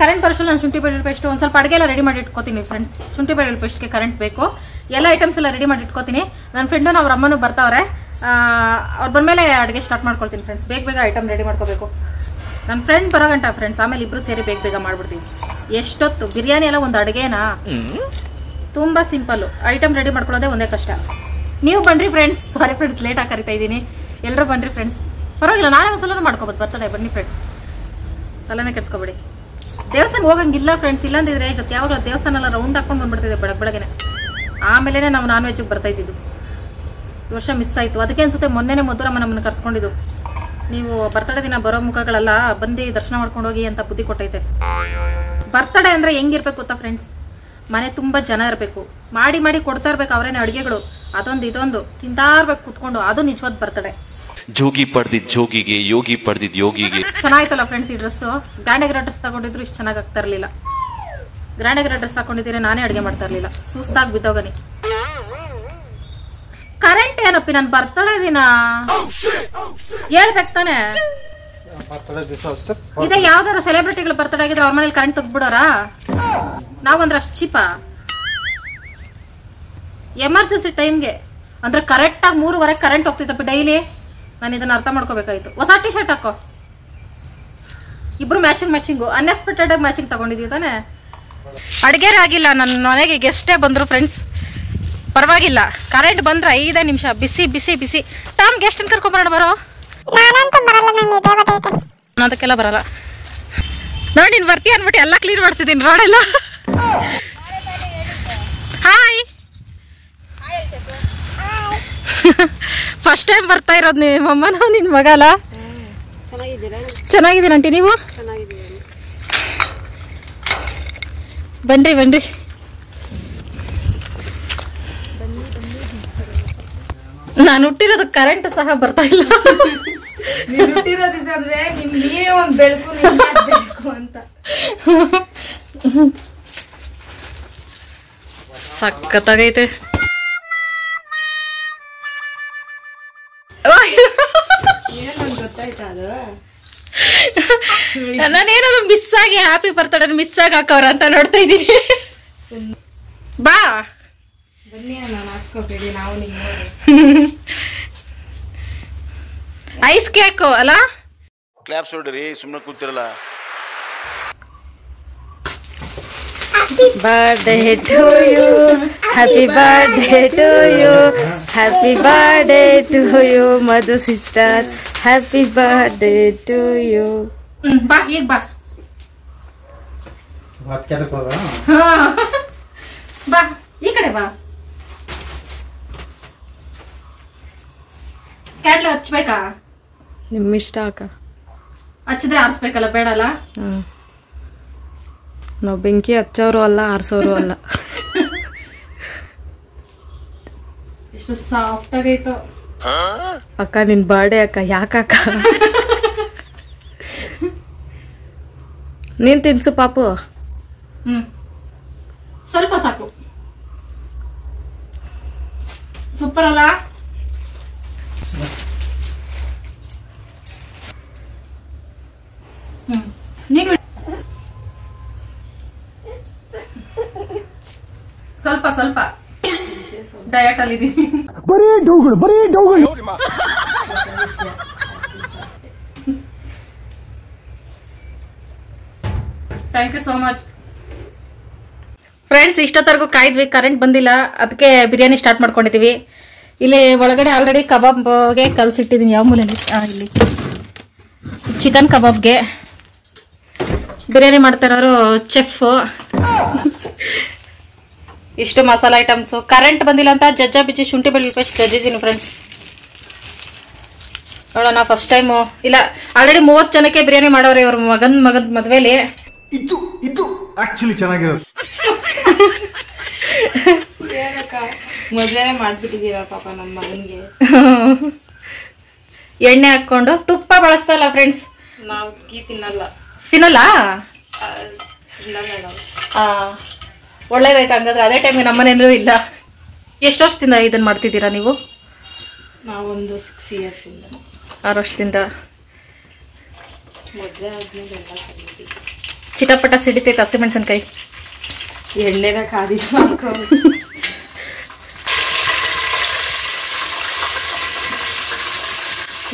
ಕರೆಂಟ್ ಬರೋಷ್ಟಲ್ಲಿ ನಾನು ಶುಂಠಿ ಬೆಳ್ಳುಳ್ಳಿ ಪೇಸ್ಟ್ ಒಂದು ಸ್ವಲ್ಪ ಅಡುಗೆ ಎಲ್ಲ ರೆಡಿ ಮಾಡಿ ಇಟ್ಕೋತೀನಿ ಫ್ರೆಂಡ್ಸ್. ಶುಂಠಿ ಬೆಳ್ಳುಳ್ಳಿ ಪೇಸ್ಟ್ಗೆ ಕರೆಂಟ್ ಬೇಕು. ಎಲ್ಲ ಐಟಮ್ಸ್ ಎಲ್ಲ ರೆಡಿ ಮಾಡಿ ಇಟ್ಕೋತೀನಿ. ನನ್ನ ಫ್ರೆಂಡು ಅವ್ರ ಅಮ್ಮನೂ ಬರ್ತಾವ್ರೆ. ಅವ್ರು ಬಂದಮೇಲೆ ಅಡುಗೆ ಸ್ಟಾರ್ಟ್ ಮಾಡ್ಕೊಳ್ತೀನಿ ಫ್ರೆಂಡ್ಸ್. ಬೇಗ ಐಟಮ್ ರೆಡಿ ಮಾಡ್ಕೋಬೇಕು. ನನ್ನ ಫ್ರೆಂಡ್ ಬರೋ ಗಂಟ ಫ್ರೆಂಡ್ಸ್, ಆಮೇಲೆ ಇಬ್ರು ಸೇರಿ ಬೇಗ ಮಾಡ್ಬಿಡ್ತೀವಿ. ಎಷ್ಟೊತ್ತು ಬಿರಿಯಾನಿ ಎಲ್ಲ ಒಂದು ಅಡುಗೆನಾ, ತುಂಬಾ ಸಿಂಪಲ್. ಐಟಮ್ ರೆಡಿ ಮಾಡ್ಕೊಳ್ಳೋದೇ ಒಂದೇ ಕಷ್ಟ. ನೀವು ಬನ್ರಿ ಫ್ರೆಂಡ್ಸ್. ಸಾರಿ ಫ್ರೆಂಡ್ಸ್, ಲೇಟ್ ಆಗಿ ಕರಿತಾ ಇದ್ದೀನಿ. ಎಲ್ಲರೂ ಬನ್ರಿ ಫ್ರೆಂಡ್ಸ್, ಪರವಾಗಿಲ್ಲ. ನಾಳೆ ಒಂದ್ಸಲ ಮಾಡ್ಕೋಬೋದು ಬರ್ತಡೆ. ಬನ್ನಿ ಫ್ರೆಂಡ್ಸ್, ತಲೆನೇ ಕೆಡ್ಸ್ಕೊಬೇಡಿ. ದೇವಸ್ಥಾನ ಹೋಗಂಗಿಲ್ಲ ಫ್ರೆಂಡ್ಸ್, ಇಲ್ಲಾಂದಿದ್ರೆ ಜೊತೆ ಯಾವಾಗ ದೇವಸ್ಥಾನ ಎಲ್ಲ ರೌಂಡ್ ಹಾಕೊಂಡು ಬಂದ್ಬಿಡ್ತಿದೆ ಬೆಳಗ್ಗೆನೆ. ಆಮೇಲೆ ನಾವು ನಾನ್ ವೆಜ್ಗೆ ಬರ್ತಾ ಇದ್ದಿದ್ದು. ಈ ವರ್ಷ ಮಿಸ್ ಆಯ್ತು. ಅದಕ್ಕೆ ಅನ್ಸುತ್ತೆ ಮೊನ್ನೆನೇ ಮಧುರಮ್ಮ ನಮ್ಮನ್ನು ಕರ್ಸ್ಕೊಂಡಿದ್ದು. ನೀವು ಬರ್ತಡೇ ದಿನ ಬರೋ ಮುಖಗಳೆಲ್ಲ ಬಂದು ದರ್ಶನ ಮಾಡ್ಕೊಂಡು ಹೋಗಿ ಅಂತ ಬುದ್ಧಿ ಕೊಟ್ಟೈತೆ. ಬರ್ತಡೇ ಅಂದ್ರೆ ಹೆಂಗಿರ್ಬೇಕು ಗೊತ್ತಾ ಫ್ರೆಂಡ್ಸ್, ಮನೆ ತುಂಬಾ ಜನ ಇರಬೇಕು, ಮಾಡಿ ಕೊಡ್ತಾ ಇರ್ಬೇಕು ಅವರೇನೆ ಅಡುಗೆಗಳು, ಅದೊಂದು ಇದೊಂದು ತಿಂತಾ ಇರ್ಬೇಕು ಕುತ್ಕೊಂಡು. ಅದು ನಿಜವಾದ ಬರ್ತಡೇ. ಜೋಗಿ ಪಡೆದಿದ್ ಜೋಗಿಗೆ, ಯೋಗಿ ಪಡೆದಿದ್ ಯೋಗಿಗೆ. ಚೆನ್ನಾಯ್ತಲ್ಲ ಫ್ರೆಂಡ್ಸ್ ಈ ಡ್ರೆಸ್. ಗ್ರ್ಯಾಂಡ್ ಆಗಿರೋ ಡ್ರೆಸ್ ತಗೊಂಡಿದ್ರು ಇಷ್ಟು ಚೆನ್ನಾಗಿ ಆಗ್ತಾ ಇರಲಿಲ್ಲ. ಗ್ರ್ಯಾಂಡ್ ಆಗಿರೋ ಡ್ರೆಸ್ ಹಾಕೊಂಡಿದ್ದೀರಿ, ನಾನೇ ಅಡುಗೆ ಮಾಡ್ತಾ ಇರಲಿಲ್ಲ. ಸುಸ್ತಾಗಿ ಬಿದ್ದೋಗನಿ. ಕರೆಂಟ್ ಏನಪ್ಪಿ ನನ್ನ ಬರ್ತಡೇ ದಿನ ಹೇಳ್ಬೇಕು ತಾನೆ. ಇದೇ ಯಾವ್ದಾರು ಸೆಲೆಬ್ರಿಟಿಗಳು ಬರ್ತಡೇ ಆಗಿದ್ರೆ ಅವ್ರ ಮನೇಲಿ ಕರೆಂಟ್ ತೆಗ್ದ್ಬಿಡೋರಾ? ನಾವಂದ್ರೆ ಅಷ್ಟು ಚೀಪಾ? ಎಮರ್ಜೆನ್ಸಿ ಟೈಮ್ಗೆ ಅಂದ್ರೆ ಕರೆಕ್ಟಾಗಿ 3:15 ಕರೆಂಟ್ ಹೋಗ್ತಿತ್ತಪ್ಪ ಡೈಲಿ. ನಾನು ಇದನ್ನ ಅರ್ಥ ಮಾಡ್ಕೋಬೇಕಾಯ್ತು. ಹೊಸ ಟಿ ಶರ್ಟ್ ಹಾಕೋ. ಇಬ್ರು ಮ್ಯಾಚಿಂಗು ಅನ್ಎಕ್ಸ್ಪೆಕ್ಟೆಡ್ ಆಗಿ ಮ್ಯಾಚಿಂಗ್ ತಗೊಂಡಿದೀವಿ ತಾನೆ. ಅಡುಗೆ ಆಗಿಲ್ಲ, ನನ್ನ ಮನೆಗೆ ಗೆಸ್ಟೇ ಬಂದ್ರು ಫ್ರೆಂಡ್ಸ್. ಪರವಾಗಿಲ್ಲ, ಕರೆಂಟ್ ಬಂದ್ರೆ 5 ನಿಮಿಷ ಬಿಸಿ. ಟಾಮ್ ಗೆಸ್ಟನ್ ಕರ್ಕೊಂಬರೋಣ ಬರೋ. ಅದಕ್ಕೆಲ್ಲ ಬರಲ್ಲ ನೋಡಿ. ನೀನು ಬರ್ತೀಯ ಅನ್ಬಿಟ್ಟು ಎಲ್ಲ ಕ್ಲೀನ್ ಮಾಡಿಸಿದ್ದೀನಿ ರೋಡೆಲ್ಲ. ಹಾಯ್, ಫಸ್ಟ್ ಟೈಮ್ ಬರ್ತಾ ಇರೋದು ನಿಮ್ಮಮ್ಮನ ನಿನ್ನ ಮಗಲ್ಲ. ಚೆನ್ನಾಗಿದ್ದೀನಿ ಆಂಟಿ, ನೀವು ಬನ್ರಿ. ನಾನು ಹುಟ್ಟಿರೋದು ಕರೆಂಟ್ ಸಹ ಬರ್ತಾ ಇಲ್ಲ. ಸಕ್ಕತ್ತಾಗೈತೆ. ನಾನೇನಾದ್ರು ಮಿಸ್ ಆಗಿ ಹ್ಯಾಪಿ ಬರ್ತಡೇ ಮಿಸ್ ಆಗಿ ಹಾಕವ್ರ ಅಂತ ನೋಡ್ತಾ ಇದ್ದೀನಿ. ಬಾ ಐಸ್ ಕೇಕ್ ಅಲ್ಲ, ಕ್ಲಾಪ್ಸ್ ಹೊಡ್ರಿ, ಸುಮ್ಮನೆ ಕೂತಿರಲ್ಲ. birthday to you, happy birthday to you, happy birthday to you, Madhu sister, happy birthday to you. ಬಾ ಈಗ ಬಾ ಬಾ ಈ ಕಡೆ ಬಾ. ಕ್ಯಾಟ್ಲೆ ಹಚ್ಬೇಕಾ? ನಿಮ್ಮಿಷ್ಟ ಅಕ್ಕ. ಹಚ್ಚಿದ್ರೆ ಆರಿಸ್ಬೇಕಲ್ಲ, ಬೇಡಲ್ಲ? ನಾವು ಬೆಂಕಿ ಹಚ್ಚೋರು ಅಲ್ಲ, ಆರ್ಸೋರು ಅಲ್ಲ. ಎಷ್ಟು ಸಾಫ್ಟ್ ಆಗೈತು ಅಕ್ಕ. ನಿನ್ ಬರ್ಡೇ ಅಕ್ಕ. ಯಾಕಕ್ಕ? ನೀನ್ ತಿನ್ಸು ಪಾಪು. ಸ್ವಲ್ಪ ಸಾಕು. ಸೂಪರ್ ಅಲ್ಲ? ನೀನು ಸ್ವಲ್ಪ ಸ್ವಲ್ಪ ಡಯಟ್ ಅಲ್ಲಿ ಇದೀನಿ. ಬರೀ ಡೌಗಳು. Thank you so much friends. ಇಷ್ಟೊತ್ತರೆಗೂ ಕಾಯ್ದ್ವಿ, ಕರೆಂಟ್ ಬಂದಿಲ್ಲ, ಅದಕ್ಕೆ ಬಿರಿಯಾನಿ ಸ್ಟಾರ್ಟ್ ಮಾಡ್ಕೊಂಡಿದ್ದೀವಿ. ಇಲ್ಲಿ ಒಳಗಡೆ ಆಲ್ರೆಡಿ ಕಬಾಬ್ಗೆ ಕಲಸಿಟ್ಟಿದ್ದೀನಿ. ಯಾವ ಮೂಲೆಯಲ್ಲಿ? ಇಲ್ಲಿ ಚಿಕನ್ ಕಬಾಬ್ಗೆ ಬಿರಿಯಾನಿ ಮಾಡ್ತಾರೋರು ಚೆಫ್. ಇಷ್ಟು ಮಸಾಲ ಐಟಮ್ಸು. ಕರೆಂಟ್ ಬಂದಿಲ್ಲ ಅಂತ ಜಜ್ಜ ಬಿಚ್ಚಿ ಶುಂಠಿ ಬೆಳ್ಳುಳ್ಳಿ ಪೇಸ್ಟ್ ಜಜ್ಜಿದ್ದೀನಿ ಫ್ರೆಂಡ್ಸ್. ನೋಡೋಣ ಫಸ್ಟ್ ಟೈಮು. ಇಲ್ಲ, ಆಲ್ರೆಡಿ 30 ಜನಕ್ಕೆ ಬಿರಿಯಾನಿ ಮಾಡೋರು ಇವ್ರ ಮಗನ ಮದ್ವೆಲಿ. ಇದು ಆಕ್ಚುಲಿ ಚೆನ್ನಾಗಿರೋದು. ಮೊದಲೇ ಮಾಡ್ಬಿಟ್ಟಿದ್ದೀರಾ ಪಾಪ ನಮ್ಮ ಮಗನಿಗೆ. ಎಣ್ಣೆ ಹಾಕೊಂಡು ತುಪ್ಪ ಬಳಸ್ತಲ್ಲ ಫ್ರೆಂಡ್ಸ್. ನಾವು ತಿನ್ನಲ್ಲ. ತಿನ್ನಲ್ಲ? ಒಳ್ಳೇದಾಯ್ತು ಹಂಗಾದ್ರೆ. ಅದೇ ಟೈಮಿಗೆ ನಮ್ಮನೇಲೂ ಇಲ್ಲ. ಎಷ್ಟು ವರ್ಷದಿಂದ ಇದನ್ನ ಮಾಡ್ತಿದ್ದೀರಾ ನೀವು? ನಾವೊಂದು 6 years ಇಂದ. 6 ವರ್ಷದಿಂದ. ಮದುವೆ ಆದ್ಮೇಲೆ ಎಲ್ಲ ಕಲಿತೀವಿ. ಚಿಟಪಟ ಸಿಡಿತೈತೆ ಹಸಿಮೆಣಸಿನ್ಕಾಯಿ. ಎಣ್ಣೆನ ಕಾದಿಲ್ಲ.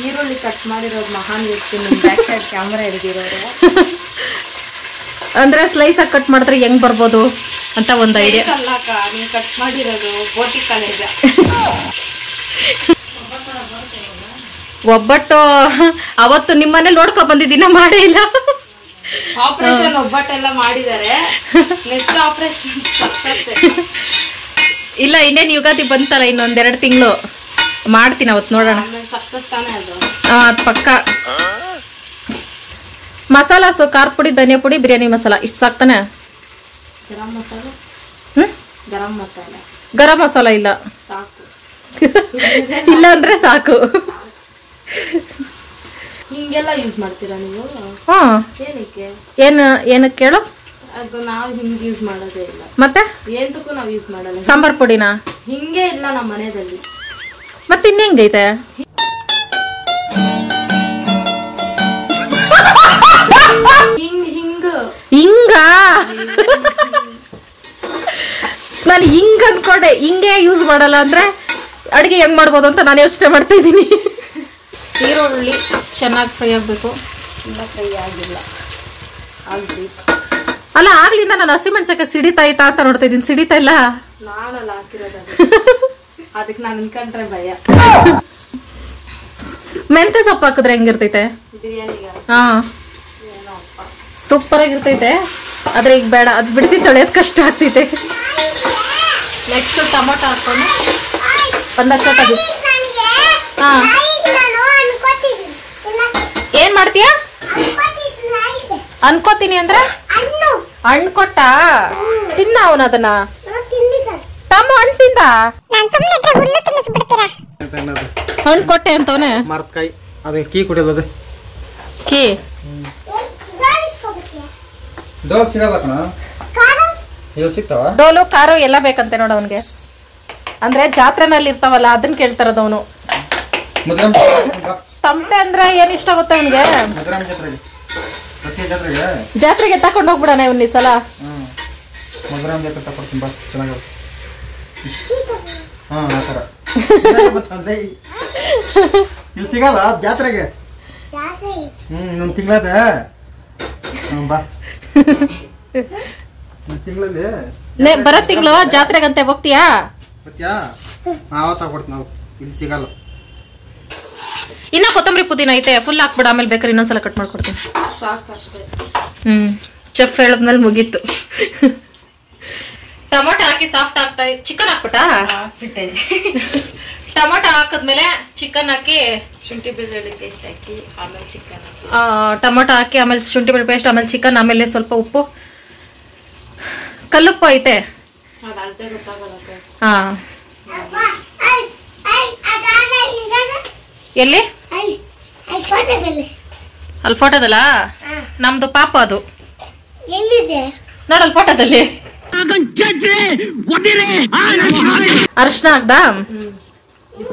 ಈರುಳ್ಳಿ ಕಟ್ ಮಾಡಿರೋದು ಮಹಾನ್ ವ್ಯಕ್ತಿ. ಬ್ಯಾಕ್ ಸೈಡ್ ಕ್ಯಾಮ್ರಾ ಹಿಡಿದಿರೋರು. ಅಂದ್ರೆ ಸ್ಲೈಸ್ ಆಗಿ ಕಟ್ ಮಾಡಿದ್ರೆ ಹೆಂಗ್ ಬರ್ಬೋದು ಅಂತ ಒಂದು ಐಡಿಯಾ. ಅಲ್ಲಕ್ಕ, ನೀವು ಕಟ್ ಮಾಡಿರೋದು ಬೋಟಿ ಕಾಲೇಜ. ಒಬ್ಬಟ್ಟು ಅವತ್ತು ನಿಮ್ಮನೇಲಿ ನೋಡ್ಕೊ ಬಂದಿದ್ದೀನ, ಮಾಡೇ ಇಲ್ಲ. ಆಪರೇಷನ್ ಒಬ್ಬಟ್ಟೆಲ್ಲ ಮಾಡಿದ್ದಾರೆ. ನೆಕ್ಸ್ಟ್ ಆಪರೇಷನ್ ಇಲ್ಲ, ಇನ್ನೇನು ಯುಗಾದಿ ಬಂತಲ್ಲ, ಇನ್ನೊಂದೆರಡು ತಿಂಗಳು ಮಾಡ್ತೀನಿ, ಅವತ್ತು ನೋಡೋಣ. ಸಕ್ಸಸ್ ತಾನೇ ಅದು. ಅದು ಪಕ್ಕ. ಮಸಾಲಾಸು ಖಾರ ಪುಡಿ, ಧನಿಯಾ ಪುಡಿ, ಬಿರಿಯಾನಿ ಮಸಾಲ ಇಷ್ಟು ಸಾಕ್ತಾನೆ. ಗರಂ ಮಸಾಲೆ. ಗರಂ ಮಸಾಲೆ. ಗರಂ ಮಸಾಲ ಇಲ್ಲ, ಸಾಕು. ಇಲ್ಲ ಅಂದ್ರೆ ಸಾಕು. ಹಿಂಗೆಲ್ಲ ಯೂಸ್ ಮಾಡ್ತೀರಾ ನೀವು? ಹಾ. ಏನಕ್ಕೆ? ಏನಕ್ಕೆ ಕೇಳು? ಅದು ನಾವು ಹಿಂಗೆ ಯೂಸ್ ಮಾಡೋದೇ ಇಲ್ಲ. ಮತ್ತೆ ಏಂತಕ್ಕೂ ನಾವು ಯೂಸ್ ಮಾಡಲ್ಲ. ಸಾಂಬಾರ್ ಪುಡಿನಾ? ಹಿಂಗೆ ಇಲ್ಲ ನಮ್ಮ ಮನೆಯಲ್ಲಿ. ಮತ್ತೆ ಇನ್ನೆಂಗೈತೆ? ಹಿಂಗ ನಾನು ಹಿಂಗ ಅನ್ಕೊಂಡೆ. ಹಿಂಗೆ ಯೂಸ್ ಮಾಡಲ್ಲ ಅಂದ್ರೆ ಅಡಿಗೆ ಹೆಂಗ್ ಮಾಡ್ಬೋದು ಅಂತ ನಾನು ಯೋಚನೆ ಮಾಡ್ತಾ ಇದ್ದೀನಿ. ಈರುಳ್ಳಿ ಚೆನ್ನಾಗಿ ಫ್ರೈ ಆಗ್ಬೇಕು. ಫ್ರೈ ಆಗಿಲ್ಲ. ಅಲ್ಲ, ಆಗ್ಲಿಂದ ನಾನು ಹಸಿಮೆಣಸಕ್ಕೆ ಸಿಡಿತಾ ಇತ್ತಾ ಅಂತ ನೋಡ್ತಾ ಇದ್ದೀನಿ. ಸಿಡಿತಾ ಇಲ್ಲ. ನಾನಲ್ಲ ಹಾಕಿರೋದು. ಅದಕ್ಕೆ ನಾನು ಅನ್ಕೊಂಡ್ರೆ ಭಯ. ಮೆಂತೆ ಸೊಪ್ಪು ಹಾಕಿದ್ರೆ ಹೆಂಗಿರ್ತೈತೆ ಬಿರಿಯಾನಿಗೆ? ಹಾ, ಸೂಪರ್ ಆಗಿರ್ತೈತೆ. ಆದ್ರೆ ಈಗ ಬೇಡ, ಅದು ಬಿಡಿಸಿ ತೊಳೆಯೋದು ಕಷ್ಟ ಆಗ್ತೈತೆ. ನೆಕ್ಸ್ಟ್ ಟೊಮೊಟೊ ಹಾಕೊಂಡು ಒಂದಷ್ಟು. ಹಾ, ಏನ್ ಮಾಡ್ತೀಯ? ಅನ್ಕೋತೀನಿ ಅಂದ್ರೆ ಹಣ್ಣು ಕೊಟ್ಟ ತಿನ್ನ. ಅವನ ಅದನ್ನ ತಮ್ಮ ಹಣ್ಣು ತಿಂದ. ಹಣ್ಣು ಕೊಟ್ಟೆ ಅಂತವನೆ. ಮರಕಾಯಿ ಅದೇ ಕೀ ಕುಡಿಯೋದು. ಕೀ ಡೋಲ್ ಸಿಗಲ್ಲ ಕಣ. ಇಲ್ಲಿ ಸಿಗ್ತಾವ ಡೋಲು ಕಾರು ಎಲ್ಲ ಬೇಕಂತೆ ನೋಡ ಅವನ್ಗೆ. ಅಂದ್ರೆ ಜಾತ್ರೆನಲ್ಲಿ ಇರ್ತಾವಲ್ಲ ಅದನ್ನ ಕೇಳ್ತಾರದು ಅವನು. ತಮಟೆ ಅಂದ್ರೆ ಏನ್ ಇಷ್ಟ ಆಗುತ್ತೆ ಅವನ್ಗೆ? ಜಾತ್ರೆಗೆ ತಕೊಂಡ್ ಹೋಗ್ಬಿಡಣ ಇವನ್ ಈ ಸಲ. ಮಧುರಾಮ್ ಜಾತ್ರೆ ತಕೊಡ್ತೀನಿ ಬಾ, ಚೆನ್ನಾಗಿ. ಹಾ, ಆ ಥರ ಇಲ್ಲಿ ಸಿಗಲ್ಲ ಜಾತ್ರೆಗೆ. ಇನ್ನೊಂದು ತಿಂಗಳದ ಬಾ. ತಿಂಗಳಲ್ಲಿ ಬರೋ ತಿಂಗಳು ಜಾತ್ರೆಗಂತೆ ಹೋಗ್ತೀಯಾ? ನಾವ ತಗೊಡ್ತೀವಿ ನಾವು, ಇಲ್ಲಿ ಸಿಗಲ್ಲ. ಇನ್ನ ಕೊತ್ತಂಬರಿ ಪುದೀನ ಐತೆ, ಫುಲ್ ಹಾಕ್ಬಿಡ, ಆಮೇಲೆ ಬೇಕಾದ್ರೆ ಇನ್ನೊಂದ್ಸಲ ಕಟ್ ಮಾಡ್ಕೊಡ್ತೀನಿ. ಸಾಕಷ್ಟೇ. ಚೆಫ್ ಹೇಳದ್ಮೇಲೆ ಮುಗೀತು. ಟೊಮೊಟೊ ಹಾಕಿ ಸಾಫ್ಟ್ ಆಗ್ತಾ ಚಿಕನ್ ಹಾಕ್ಬಿಟ್ಟಾ? ಟೊಮೊಟೊ ಹಾಕಿದ್ಮೇಲೆ ಚಿಕನ್ ಹಾಕಿ ಶುಂಠಿ ಬೆಳ್ಳುಳ್ಳಿ ಪೇಸ್ಟ್ ಹಾಕಿ ಆಮೇಲೆ ಚಿಕನ್ ಹಾಕಿ, ಟೊಮೊಟೊ ಹಾಕಿ ಆಮೇಲೆ ಶುಂಠಿ ಬೆಳ್ಳುಳ್ಳಿ ಪೇಸ್ಟ್, ಆಮೇಲೆ ಚಿಕನ್, ಆಮೇಲೆ ಸ್ವಲ್ಪ ಉಪ್ಪು, ಕಲ್ಲುಪ್ಪು ಐತೆ. ಅದು ಅಳತೆ ಗೊತ್ತಾಗಲ್ಲ. ಹಾ, ಎಲ್ಲಿ? ಅಲ್ಲಿ ಫೋಟೋದಲ್ಲ ನಮ್ದು ಪಾಪ, ಅದು ನೋಡಲ್ ಫೋಟೋದಲ್ಲಿ. ಅರ್ಶನ ಹಾಕ್ದಾ?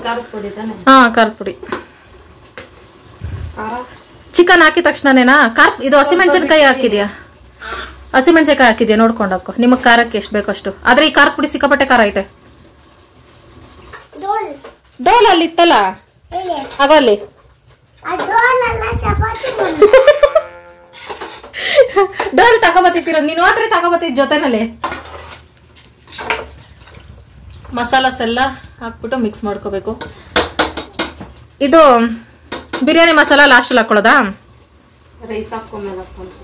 ಖಾರದ ಪುಡಿ ತಾನೆ? ಹಾ, ಖಾರದ ಪುಡಿ. ಚಿಕನ್ ಹಾಕಿದ ತಕ್ಷಣನೇನಾ ಇದು ಹಸಿಮೆಣಸಿನಕಾಯಿ ಹಾಕಿದ್ಯಾ? ಹಸಿಮೆಣಸಿನಕಾಯಿ ಹಾಕಿದ್ಯಾ ನೋಡ್ಕೊಂಡು ಹಾಕೋ, ನಿಮಗ್ ಖಾರಕ್ಕೆ ಎಷ್ಟು ಬೇಕೋ ಅಷ್ಟು. ಆದ್ರೆ ಈ ಖಾರದ ಪುಡಿ ಸಿಕ್ಕಾಪಟ್ಟೆ ಖಾರ ಐತೆ. ಡೋಲ್ ಅಲ್ಲಿ ಇತ್ತಲ್ಲ, ಆಗೋ ಅಲ್ಲಿ. ಡೋಲ್ ತಗೋಬತ್ತಿರೋ ನೀನು, ಆದ್ರೆ ತಗೋಬತ್ತಿದ್ ಜೊತೆನಲ್ಲಿ. ಮಸಾಲಾಸ್ ಎಲ್ಲ ಹಾಕ್ಬಿಟ್ಟು ಮಿಕ್ಸ್ ಮಾಡ್ಕೋಬೇಕು. ಇದು ಬಿರಿಯಾನಿ ಮಸಾಲ ಲಾಸ್ಟ್ ಅಲ್ಲಿ ಹಾಕೊಳ್ಳೋದಾ? ರೈಸ್ ಹಾಕೊಂಡ್ಮೇಲೆ ಹಾಕೊಂಡು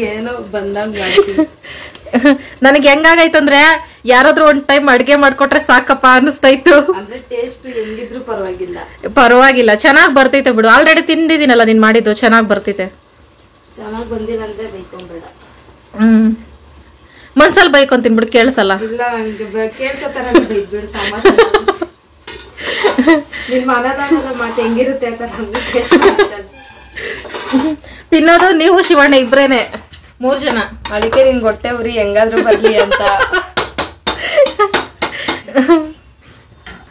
ಏನೋ ಬಂದಾಗ ನನಗೆ ಹೆಂಗಾಗೈತಂದ್ರೆ ಯಾರಾದ್ರೂ ಒಂದ್ ಟೈಮ್ ಅಡ್ಗೆ ಮಾಡ್ಕೊಟ್ರೆ ಸಾಕಪ್ಪ ಅನಿಸ್ತಾಯ್ತು. ಅಂದ್ರೆ ಟೇಸ್ಟ್ ಹೆಂಗಿದ್ರು ಪರವಾಗಿಲ್ಲ, ಚೆನ್ನಾಗ್ ಬರ್ತೈತೆ ಬಿಡು. ಆಲ್ರೆಡಿ ತಿಂದಿದ್ದೀನಲ್ಲ ನೀನ್ ಮಾಡಿದ್ದು, ಚೆನ್ನಾಗ್ ಬರ್ತೈತೆ. ಚೆನ್ನಾಗ್ ಬಂದಿಲ್ಲ ಅಂದ್ರೆ ಬೈಕೊಂಬೇಡ. ಮನ್ಸಲ್ ಬೈಕೊಂತೀನಿ ಬಿಡು, ಕೇಳಿಸಲ್ಲ. ಇಲ್ಲ, ನಂಗೆ ಕೇಳ್ಸೋ ತರ ಬೈದ್ಬಿಡು. ನಿನ್ ಮನದಾಗದ ಮಾತು ಹೆಂಗಿರುತ್ತೆ ಅಂತ ನಮ್ಗೆ ತಿನ್ನೋದು ನೀವು ಶಿವಣ್ಣ ಇಬ್ರೇನೆ, 3 ಜನ. ಅದಕ್ಕೆ ನಿನ್ ಹೊಟ್ಟೆ ಉರಿ ಹೆಂಗಾದ್ರೂ ಬರ್ಲಿ ಅಂತ.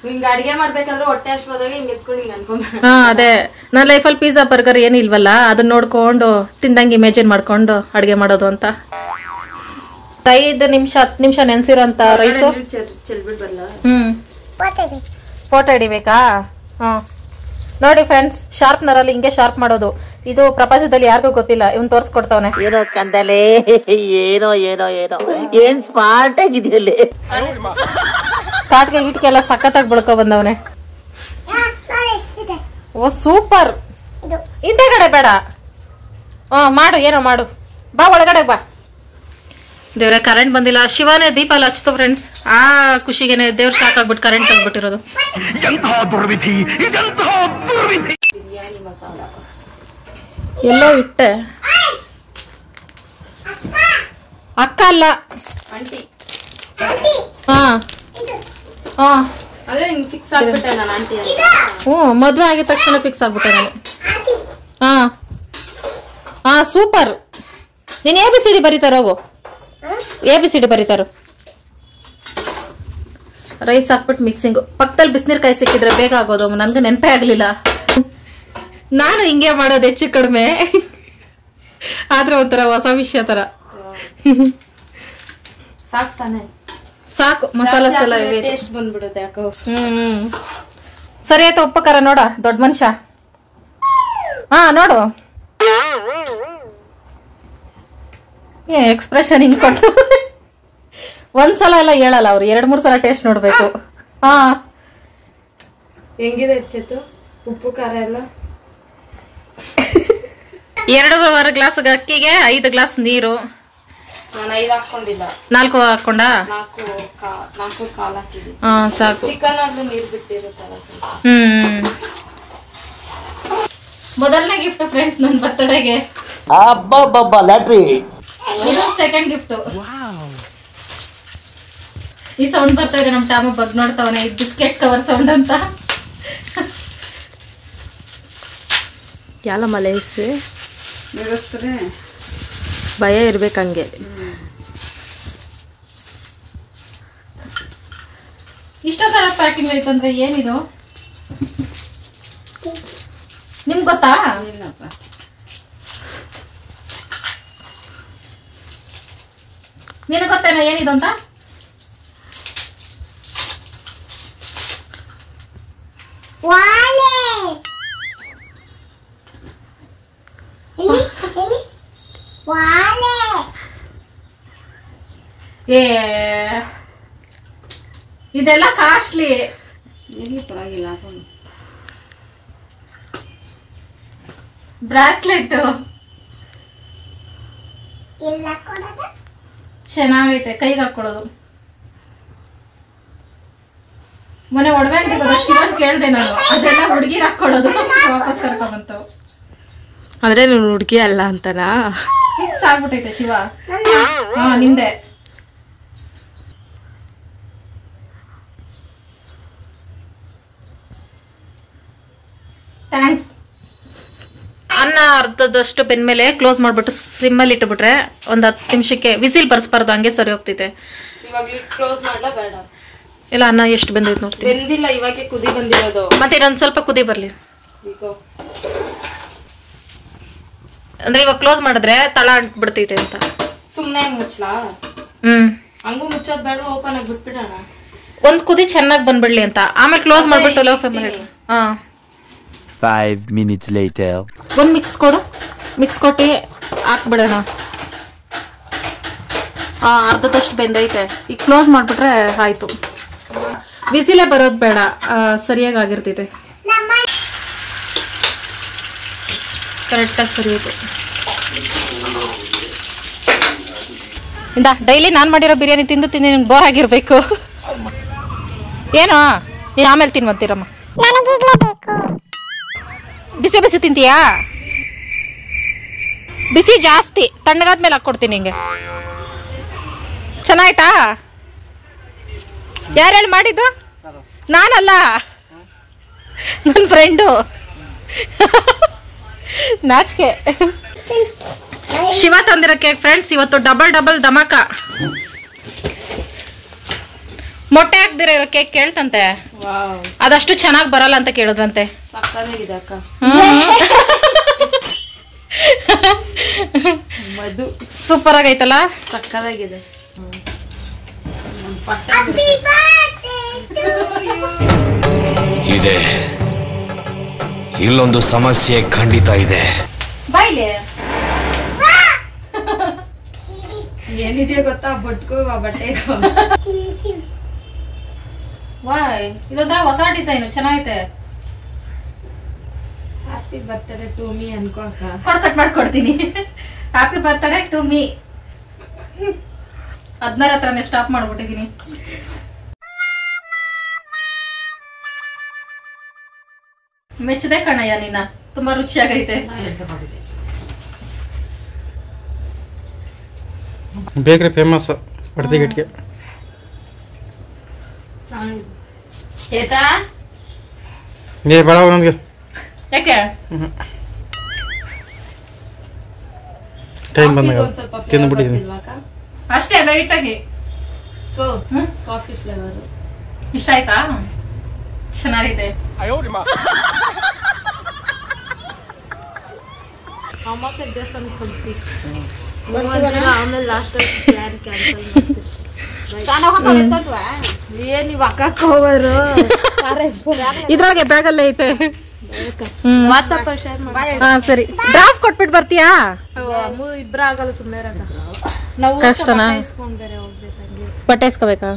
ಹಿಂಗ ಅಡಿಗೆ ಮಾಡ್ಬೇಕಾದ್ರೆ ಹೊಟ್ಟೆ ಹಸ್ವಾದಾಗ ಹಿಂಗ್ ಎತ್ಕೊಂಡು ಹಿಂಗ್ ಅನ್ಕೊಂಡ್. ಹಾ, ಅದೇ ನನ್ನ ಲೈಫಲ್ಲಿ ಪಿಜ್ಜಾ ಬರ್ಗರ್ ಏನಿಲ್ವಲ್ಲ, ಅದನ್ನ ನೋಡ್ಕೊಂಡು ತಿಂದಂಗೆ ಇಮೇಜಿನ್ ಮಾಡ್ಕೊಂಡು ಅಡ್ಗೆ ಮಾಡೋದು ಅಂತ. 5 ನಿಮಿಷ 10 ನಿಮಿಷ ನೆನ್ಸಿರೋಂತ ರೈಸು. ಚೆಲ್ಬಿಡ್ ಬರಲ್ಲ. ಫೋಟೋ ಹಿಡಿಬೇಕಾ? ನೋಡಿ ಫ್ರೆಂಡ್ಸ್, ಶಾರ್ಪ್ನರ್ ಅಲ್ಲಿ ಹಿಂಗೆ ಶಾರ್ಪ್ ಮಾಡೋದು. ಇದು ಪ್ರಪಂಚದಲ್ಲಿ ಯಾರಿಗೂ ಗೊತ್ತಿಲ್ಲ, ಇವನ್ ತೋರ್ಸ್ಕೊಡ್ತಾವನೆ. ಏನೋ ಕಂದಲೆ, ಏನೋ ಏನೋ ಏನೋ ಏನ್ ಸ್ಮಾರ್ಟ್ ಆಗಿದೆಯಲ್ಲಿ. ಕಾಟ್ಗೆ ಗಿಟ್ಗೆಲ್ಲ ಸಖತ್ತಾಗಿ ಬೆಳ್ಕೊ ಬಂದವನೆ. ಓ ಸೂಪರ್. ಹಿಂದೆಗಡೆ ಬೇಡ, ಮಾಡು, ಏನೋ ಮಾಡು. ಬಾ ಒಳಗಡೆ ಬಾ. ದೇವ್ರೆ, ಕರೆಂಟ್ ಬಂದಿಲ್ಲ. ಶಿವನೇ ದೀಪ ಎಲ್ಲ ಹಚ್ತು ಫ್ರೆಂಡ್ಸ್. ಆ ಖುಷಿಗೆನೆ ದೇವ್ರ ಸಾಕಾಗ್ಬಿಟ್ಟು ಕರೆಂಟ್ ತೆಗ್ಬಿಟ್ಟಿರೋದು. ಎಂತಹ ದುರ್ವಿಧಿ, ಇದೆಂತಹ ದುರ್ವಿಧಿ. ಬಿರಿಯಾನಿ ಮಸಾಲ ಎಲ್ಲೋ ಇಟ್ಟೆ. ಅಕ್ಕ ಅಲ್ಲ, ಆಂಟಿ. ಹಾ ಹಾ, ಅದೇ ನಿಂಗೆ ಫಿಕ್ಸ್ ಆಗ್ಬಿಟ್ಟೆ ನಾನು ಆಂಟಿ ಅಂತ. ಮದ್ವೆ ಆಗಿದ ತಕ್ಷಣ ಫಿಕ್ಸ್ ಆಗ್ಬಿಟ್ಟೆ ನಾನು. ಹಾ ಹಾ, ಸೂಪರ್. ನೀನ್ ABCD ಬರೀತಾರ, ಹೋಗು. ABCD ಬರೀತಾರ. ರೈಸ್ ಹಾಕ್ಬಿಟ್ಟು ಮಿಕ್ಸಿಂಗ್. ಪಕ್ಕದಲ್ಲಿ ಬಿಸಿನೀರ್ಕಾಯಿ ಸಿಕ್ಕಿದ್ರೆ ಬೇಗ ಆಗೋದು. ನನ್ಗೆ ನೆನಪೇ ಆಗ್ಲಿಲ್ಲ. ನಾನು ಹಿಂಗೆ ಮಾಡೋದು ಹೆಚ್ಚು ಕಡಿಮೆ, ಆದ್ರೆ ಒಂಥರ ಹೊಸ ವಿಷಯ ತರ. ಸಾಕು ತಾನೆ? ಸಾಕು, ಮಸಾಲಾಸ್ ಎಲ್ಲ ಟೇಸ್ಟ್ ಬಂದ್ಬಿಡುತ್ತೆ ಯಾಕೋ. ಸರಿ ಆಯ್ತು, ಉಪ್ಪಕಾರ ನೋಡ, ದೊಡ್ಡ ಮನುಷ್ಯ. ಹಾ ನೋಡು, ಎಕ್ಸ್ಪ್ರೆಷನ್ ಹಿಂಗ್ ಕೊಟ್ಟು. ಒಂದ್ಸಲ ಎಲ್ಲ ಹೇಳಲ್ಲ ಅವ್ರು, 2-3 ಸಲ ಟೇಸ್ಟ್ ನೋಡ್ಬೇಕು. ಹಾ, ಹೆಂಗಿದೆ ಹೆಚ್ಚಿತ್ತು ಉಪ್ಪು ಖಾರ ಎಲ್ಲ? 2.5 ಗ್ಲಾಸ್ ಅಕ್ಕಿಗೆ 5 ಗ್ಲಾಸ್ ನೀರು. ನಾನು 5 ಹಾಕೊಂಡಿಲ್ಲ, 4 ಹಾಕೊಂಡ. 4 ಕಾಲ್ ಹಾಕಿದ್ವಿ. ಹಾ, ಸಾಕು. ಚಿಕನ್ ಆದ್ರೂ ನೀರು ಬಿಟ್ಟಿರುತ್ತಲ್ಲ ಸ್ವಲ್ಪ. ಮೊದಲನೇ ಗಿಫ್ಟ್ ಫ್ರೆಂಡ್ಸ್ ನನ್ನ ಬರ್ತಡೆಗೆ. ಅಬ್ಬಬ್ಬಬ್ಬ ಲ್ಯಾಟ್ರಿ. ಇದು ಸೆಕೆಂಡ್ ಗಿಫ್ಟ್. ಈ ಸೌಂಡ್ ಬರ್ತಾ ಇದೆ, ನಮ್ ಟಾಮ ಬಗ್ ನೋಡ್ತಾವನೆ. ಇದು ಬಿಸ್ಕೆಟ್ ಕವರ್ ಸೌಂಡ್ ಅಂತ. ಯಾಲ ಮಲೇಸು ಭಯ ಇರ್ಬೇಕಂಗೆ. ಇಷ್ಟೊತ್ತರ ಪ್ಯಾಕಿಂಗ್ ಐತಂದ್ರೆ ಏನಿದು ನಿಮ್ಗೆ ಗೊತ್ತಾ? ನಿನಗೆ ಗೊತ್ತೇನ ಏನಿದು ಅಂತ? ವಾಲೆ ಏ ಇದೆಲ್ಲ ಕಾಸ್ಟ್ಲಿ. ಎಲ್ಲಿ ಪರವಾಗಿಲ್ಲ ಹಾಕೊಂಡು. ಬ್ರಾಸ್ಲೆಟ್ ಚೆನ್ನಾಗೈತೆ, ಕೈಗೆ ಹಾಕೊಳ್ಳೋದು. ಮೊನ್ನೆ ಒಡವೆ ಅಂಗಡಿ ಶಿವನ್ ಕೇಳ್ದೆ ನಾನು, ಅದೆಲ್ಲ ಹುಡುಗಿರ್ ಹಾಕೊಳ್ಳೋದು. ವಾಪಸ್ ಕರ್ಕೊಂಬಂತು. ಅಂದ್ರೆ ನೀನು ಹುಡುಗಿ ಅಲ್ಲ ಅಂತನಾ? ಫಿಕ್ಸ್ ಆಗ್ಬಿಟ್ಟೈತೆ ಶಿವ. ಹಾ ನಿಂದೆ. ಥ್ಯಾಂಕ್ಸ್. ಅನ್ನ ಅರ್ಧದಷ್ಟು ಬೆಂದ್ಮೇಲೆ ಕ್ಲೋಸ್ ಮಾಡ್ಬಿಟ್ಟು ಸಿಮ್ಮಲ್ಲಿ ಇಟ್ಬಿಟ್ರೆ ಒಂದ್ 10 ನಿಮಿಷಕ್ಕೆ ವಿಸಿಲ್ ಬರ್ಸ್ಬಾರ್ದು, ಹಂಗೆ ಸರಿ ಹೋಗ್ತೈತೆ. ಇವಾಗ ಕ್ಲೋಸ್ ಮಾಡ್ಲಾ ಬೇಡ? ಇಲ್ಲ, ಅನ್ನ ಎಷ್ಟು ಬೆಂದೈತೆ ನೋಡ್ತೀನಿ. ಬೆಂದಿಲ್ಲ, ಇವಾಗೆ ಕುದಿ ಬಂದಿರೋದು. ಮತ್ತೆ ಇನ್ನೊಂದ್ ಸ್ವಲ್ಪ ಕುದಿ ಬರ್ಲಿ. ಅಂದ್ರೆ ಇವಾಗ ಕ್ಲೋಸ್ ಮಾಡಿದ್ರೆ ತಳ ಅಂಟ್ಬಿಡ್ತೈತೆ ಅಂತ. ಸುಮ್ನೆ ಮುಚ್ಚಲಾ? ಹಂಗೂ ಮುಚ್ಚೋದ್ ಬೇಡ, ಓಪನ್ ಆಗಿ ಬಿಟ್ಬಿಡೋಣ. ಒಂದ್ ಕುದಿ ಚೆನ್ನಾಗಿ ಬಂದ್ಬಿಡ್ಲಿ ಅಂತ, ಆಮೇಲೆ ಕ್ಲೋಸ್ ಮಾಡ್ಬಿಟ್ಟು ಲೋ ಫ್ಲೇಮ್ ಮಾಡಿ. 5 minutes later. ಒಂದ್ ಮಿಕ್ಸ್ ಕೊಡು, ಮಿಕ್ಸ್ ಕೊಟ್ಟು ಹಾಕ್ಬಿಡೋಣ. ಅರ್ಧದಷ್ಟು ಬೆಂದೈತೆ. ಈಗ ಕ್ಲೋಸ್ ಮಾಡ್ಬಿಟ್ರೆ ಆಯ್ತು. ವಿಸಿಲೇ ಬರೋದು ಬೇಡ, ಸರಿಯಾಗಿ ಆಗಿರ್ತೈತೆ. ಕರೆಕ್ಟಾಗಿ ಸರಿ ಹೋಯ್ತು. ಇಂದ ಡೈಲಿ ನಾನು ಮಾಡಿರೋ ಬಿರಿಯಾನಿ ತಿಂದು ತಿಂದು ನಿಮ್ಗೆ ಬೋರ್ ಆಗಿರ್ಬೇಕು. ಏನೋ ನೀನು ಆಮೇಲೆ ತಿನ್ವಂತೀರಮ್ಮ. ಬಿಸಿ ಬಿಸಿ ತಿಂತೀಯಾ? ಬಿಸಿ ಜಾಸ್ತಿ, ತಣ್ಣಗಾದ್ಮೇಲೆ ಹಾಕ್ಕೊಡ್ತೀನಿ ನಿಂಗೆ. ಚೆನ್ನಾಯ್ತಾ? ಯಾರು ಹೇಳಿ ಮಾಡಿದ್ದು? ನಾನಲ್ಲ, ನನ್ನ ಫ್ರೆಂಡು. ನಾಚಿಕೆ. ಶಿವ ತಂದಿರೋ ಕೇಕ್ ಫ್ರೆಂಡ್ಸ್, ಇವತ್ತು ಡಬಲ್ ಧಮಾಕ. ಮೊಟ್ಟೆ ಹಾಕ್ದಿರ ಇರೋ ಕೇಕ್ ಕೇಳ್ತಂತೆ, ಅದಷ್ಟು ಚೆನ್ನಾಗಿ ಬರಲ್ಲ ಅಂತ ಕೇಳಿದ್ರಂತೆ. ಸಕ್ಕತ್ತಾಗಿದೆ ಅಕ್ಕ. ಮಧು ಸೂಪರ್ ಆಗೈತಲ್ಲ? ಸಕ್ಕತ್ತಾಗಿದೆ. ಇದೆ, ಇಲ್ಲೊಂದು ಸಮಸ್ಯೆ ಖಂಡಿತ ಇದೆ. ಬಾಯ್ಲೆ ಏನಿದೆಯೋ ಗೊತ್ತಾ? ಬಟ್ಕೋ ಬಟ್ಟೆ. ವಾಯ್, ಇದೊಂಥರ ಹೊಸ ಡಿಸೈನ್ ಚೆನ್ನಾಗೈತೆ. ಹ್ಯಾಪಿ ಬರ್ತ್ಡೇ ಟು ಮೀ ಅನ್ಕೋ ಅಕ್ಕ. ಕಟ್ ಮಾಡ್ಕೊಡ್ತೀನಿ. Happy birthday to me. 16 ಹತ್ರನೇ ಸ್ಟಾಪ್ ಮಾಡ್ಬಿಟ್ಟಿದೀನಿ. ಮೆಚ್ಚದೆ ಕಣಯ್ಯ, ನಿನ್ನ ತುಂಬಾ ರುಚಿಯಾಗೈತೆ. ಬೇಕ್ರಿ ಫೇಮಸ್ ಬಡ್ತಿಗಿಟ್ಗೆ. ಚೇತಾ ಏ ಬೇಡ ನಮ್ಗೆ. ಯಾಕೆ? ಟೈಮ್ ಬಂದಾಗ ತಿಂದ್ಬಿಟ್ಟಿದ್ದೀನಿ ಅಷ್ಟೇ, ಲೈಟ್ ಆಗಿ. ಕಾಫಿ ಫ್ಲೇವರ್ ಇಷ್ಟ ಆಯ್ತಾ? ಚೆನ್ನಾಗಿದೆ. ಅಮಾಸೆ ದೇವಸ್ಥಾನ ಕಳಿಸಿ ಆಮೇಲೆ ಲಾಸ್ಟ್ ಪ್ಲಾನ್ ಕ್ಯಾನ್ಸಲ್ ಏನ್ ನೀವು ಅಕ್ಕಕ್ಕೆ ಹೋಗೋರು? ಇದ್ರೊಳಗೆ ಬ್ಯಾಗಲ್ಲೇ ಐತೆ. ವಾಟ್ಸಪ್ ಶೇರ್ ಮಾಡಿ. ಸರಿ, ಡ್ರಾಫ್ಟ್ ಕೊಟ್ಬಿಟ್ಟು ಬರ್ತೀಯಾ? ಇಬ್ರ ಆಗಲ್ಲ, ಸುಮ್ಮನೆ ನಾವು ಕಷ್ಟನಾ? ಬೇರೆ ಹೋಗ್ಬೇಕಂಗೆ. ಬಟ್ಟೆ ಇಸ್ಕೋಬೇಕಾ?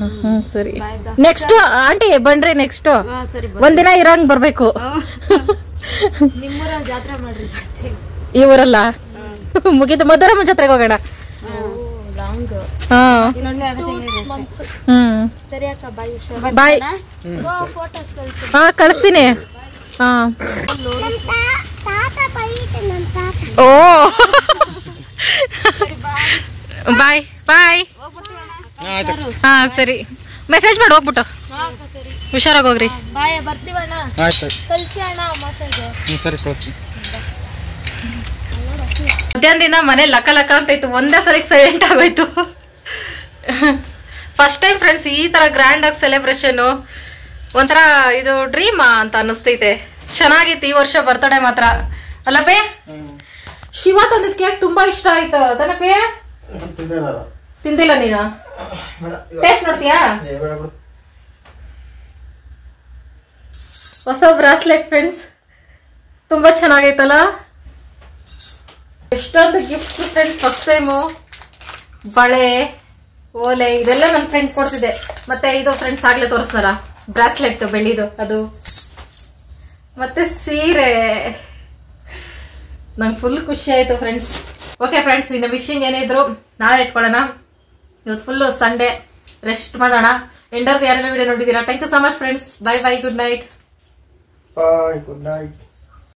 ಸರಿ. ನೆಕ್ಸ್ಟ್ ಆಂಟಿ ಬನ್ರಿ, ನೆಕ್ಸ್ಟ್ ಒಂದಿನ ಇರಂಗ್ ಬರ್ಬೇಕು. ನಿಮ್ಮೂರಲ್ಲಿ ಜಾತ್ರೆ ಮಾಡ್ರಿ. ಈ ಊರಲ್ಲ ಮುಗಿದು ಮಧುರಮ್ಮ ಜಾತ್ರೆಗೆ ಹೋಗೋಣ. ಸರಿ ಅಕ್ಕ, ಬಾಯ್. ಬಾಯ್. ಹಾ ಕಳಿಸ್ತೀನಿ. ಹಾ ಓ ಬಾಯ್ ಬಾಯ್. ಹಾ ಸರಿ, ಮೆಸೇಜ್ ಮಾಡಿ ಹೋಗ್ಬಿಟ್ಟು. ಹುಷಾರಾಗಿ ಹೋಗ್ರಿ. ಬರ್ತೀವಣ್ಣ. ಕಳ್ಸಿ ಅಣ್ಣ ಅಮಾಸೆಗೆ. ಸರಿ ಕಳಿಸಿ. ಮಧ್ಯಾಹ್ನದಿಂದ ಮನೆ ಲಕ ಲಕ ಅಂತ ಇತ್ತು, ಒಂದೇ ಸರಿ ಸೈಲೆಂಟ್ ಆಗೋಯ್ತು. ಫಸ್ಟ್ ಟೈಮ್ ಫ್ರೆಂಡ್ಸ್ ಈ ತರ ಗ್ರ್ಯಾಂಡ್ ಆಗಿ ಸೆಲೆಬ್ರೇಷನ್. ಒಂಥರ ಇದು ಡ್ರೀಮ್ ಅಂತ ಅನ್ನಿಸ್ತೈತೆ. ಚೆನ್ನಾಗಿತ್ತು ಈ ವರ್ಷ ಬರ್ತಡೇ ಮಾತ್ರ ಅಲ್ಲಪೇ. ಶಿವ ತಂದಿದ್ ಕೇಕ್ ತುಂಬಾ ಇಷ್ಟ ಆಯ್ತು ತಾನಪೇ? ತಿಂದಿಲ್ಲ ನೀನು? ಟೇಸ್ಟ್ ನೋಡ್ತೀಯಾ? ಹೊಸ ಬ್ರಾಸ್ಲೆಟ್ ಫ್ರೆಂಡ್ಸ್, ತುಂಬಾ ಚೆನ್ನಾಗೈತಲ್ಲ. ಎಷ್ಟೊಂದು ಗಿಫ್ಟ್ ಫ್ರೆಂಡ್ಸ್. ಫಸ್ಟ್ ಟೈಮು ಬಳೆ, ಓಲೆ ಇದೆಲ್ಲ ನನ್ನ ಫ್ರೆಂಡ್ ಕೊಡ್ತಿದ್ದೆ. ಮತ್ತೆ ಇದು ಫ್ರೆಂಡ್ಸ್ ಆಗ್ಲೇ ತೋರಿಸ್ನಲ್ಲ ಬ್ರಾಸ್ಲೆಟ್ ಬೆಳ್ಳಿದು ಅದು, ಮತ್ತೆ ಸೀರೆ. ನಂಗೆ ಫುಲ್ ಖುಷಿ ಆಯ್ತು ಫ್ರೆಂಡ್ಸ್. ಓಕೆ ಫ್ರೆಂಡ್ಸ್, ಇನ್ನು ವಿಶಿಂಗ್ ಏನೇ ಇದ್ರು ನಾಳೆ ಇಟ್ಕೊಳ್ಳೋಣ. ಇವತ್ತು ಫುಲ್ ಸಂಡೇ ರೆಸ್ಟ್ ಮಾಡೋಣ. ಎಂಡರ್ಗೆ ಯಾರೆಲ್ಲ ವಿಡಿಯೋ ನೋಡಿದೀರಾ, thank you so much friends. Bye bye, good night. Bye, good night.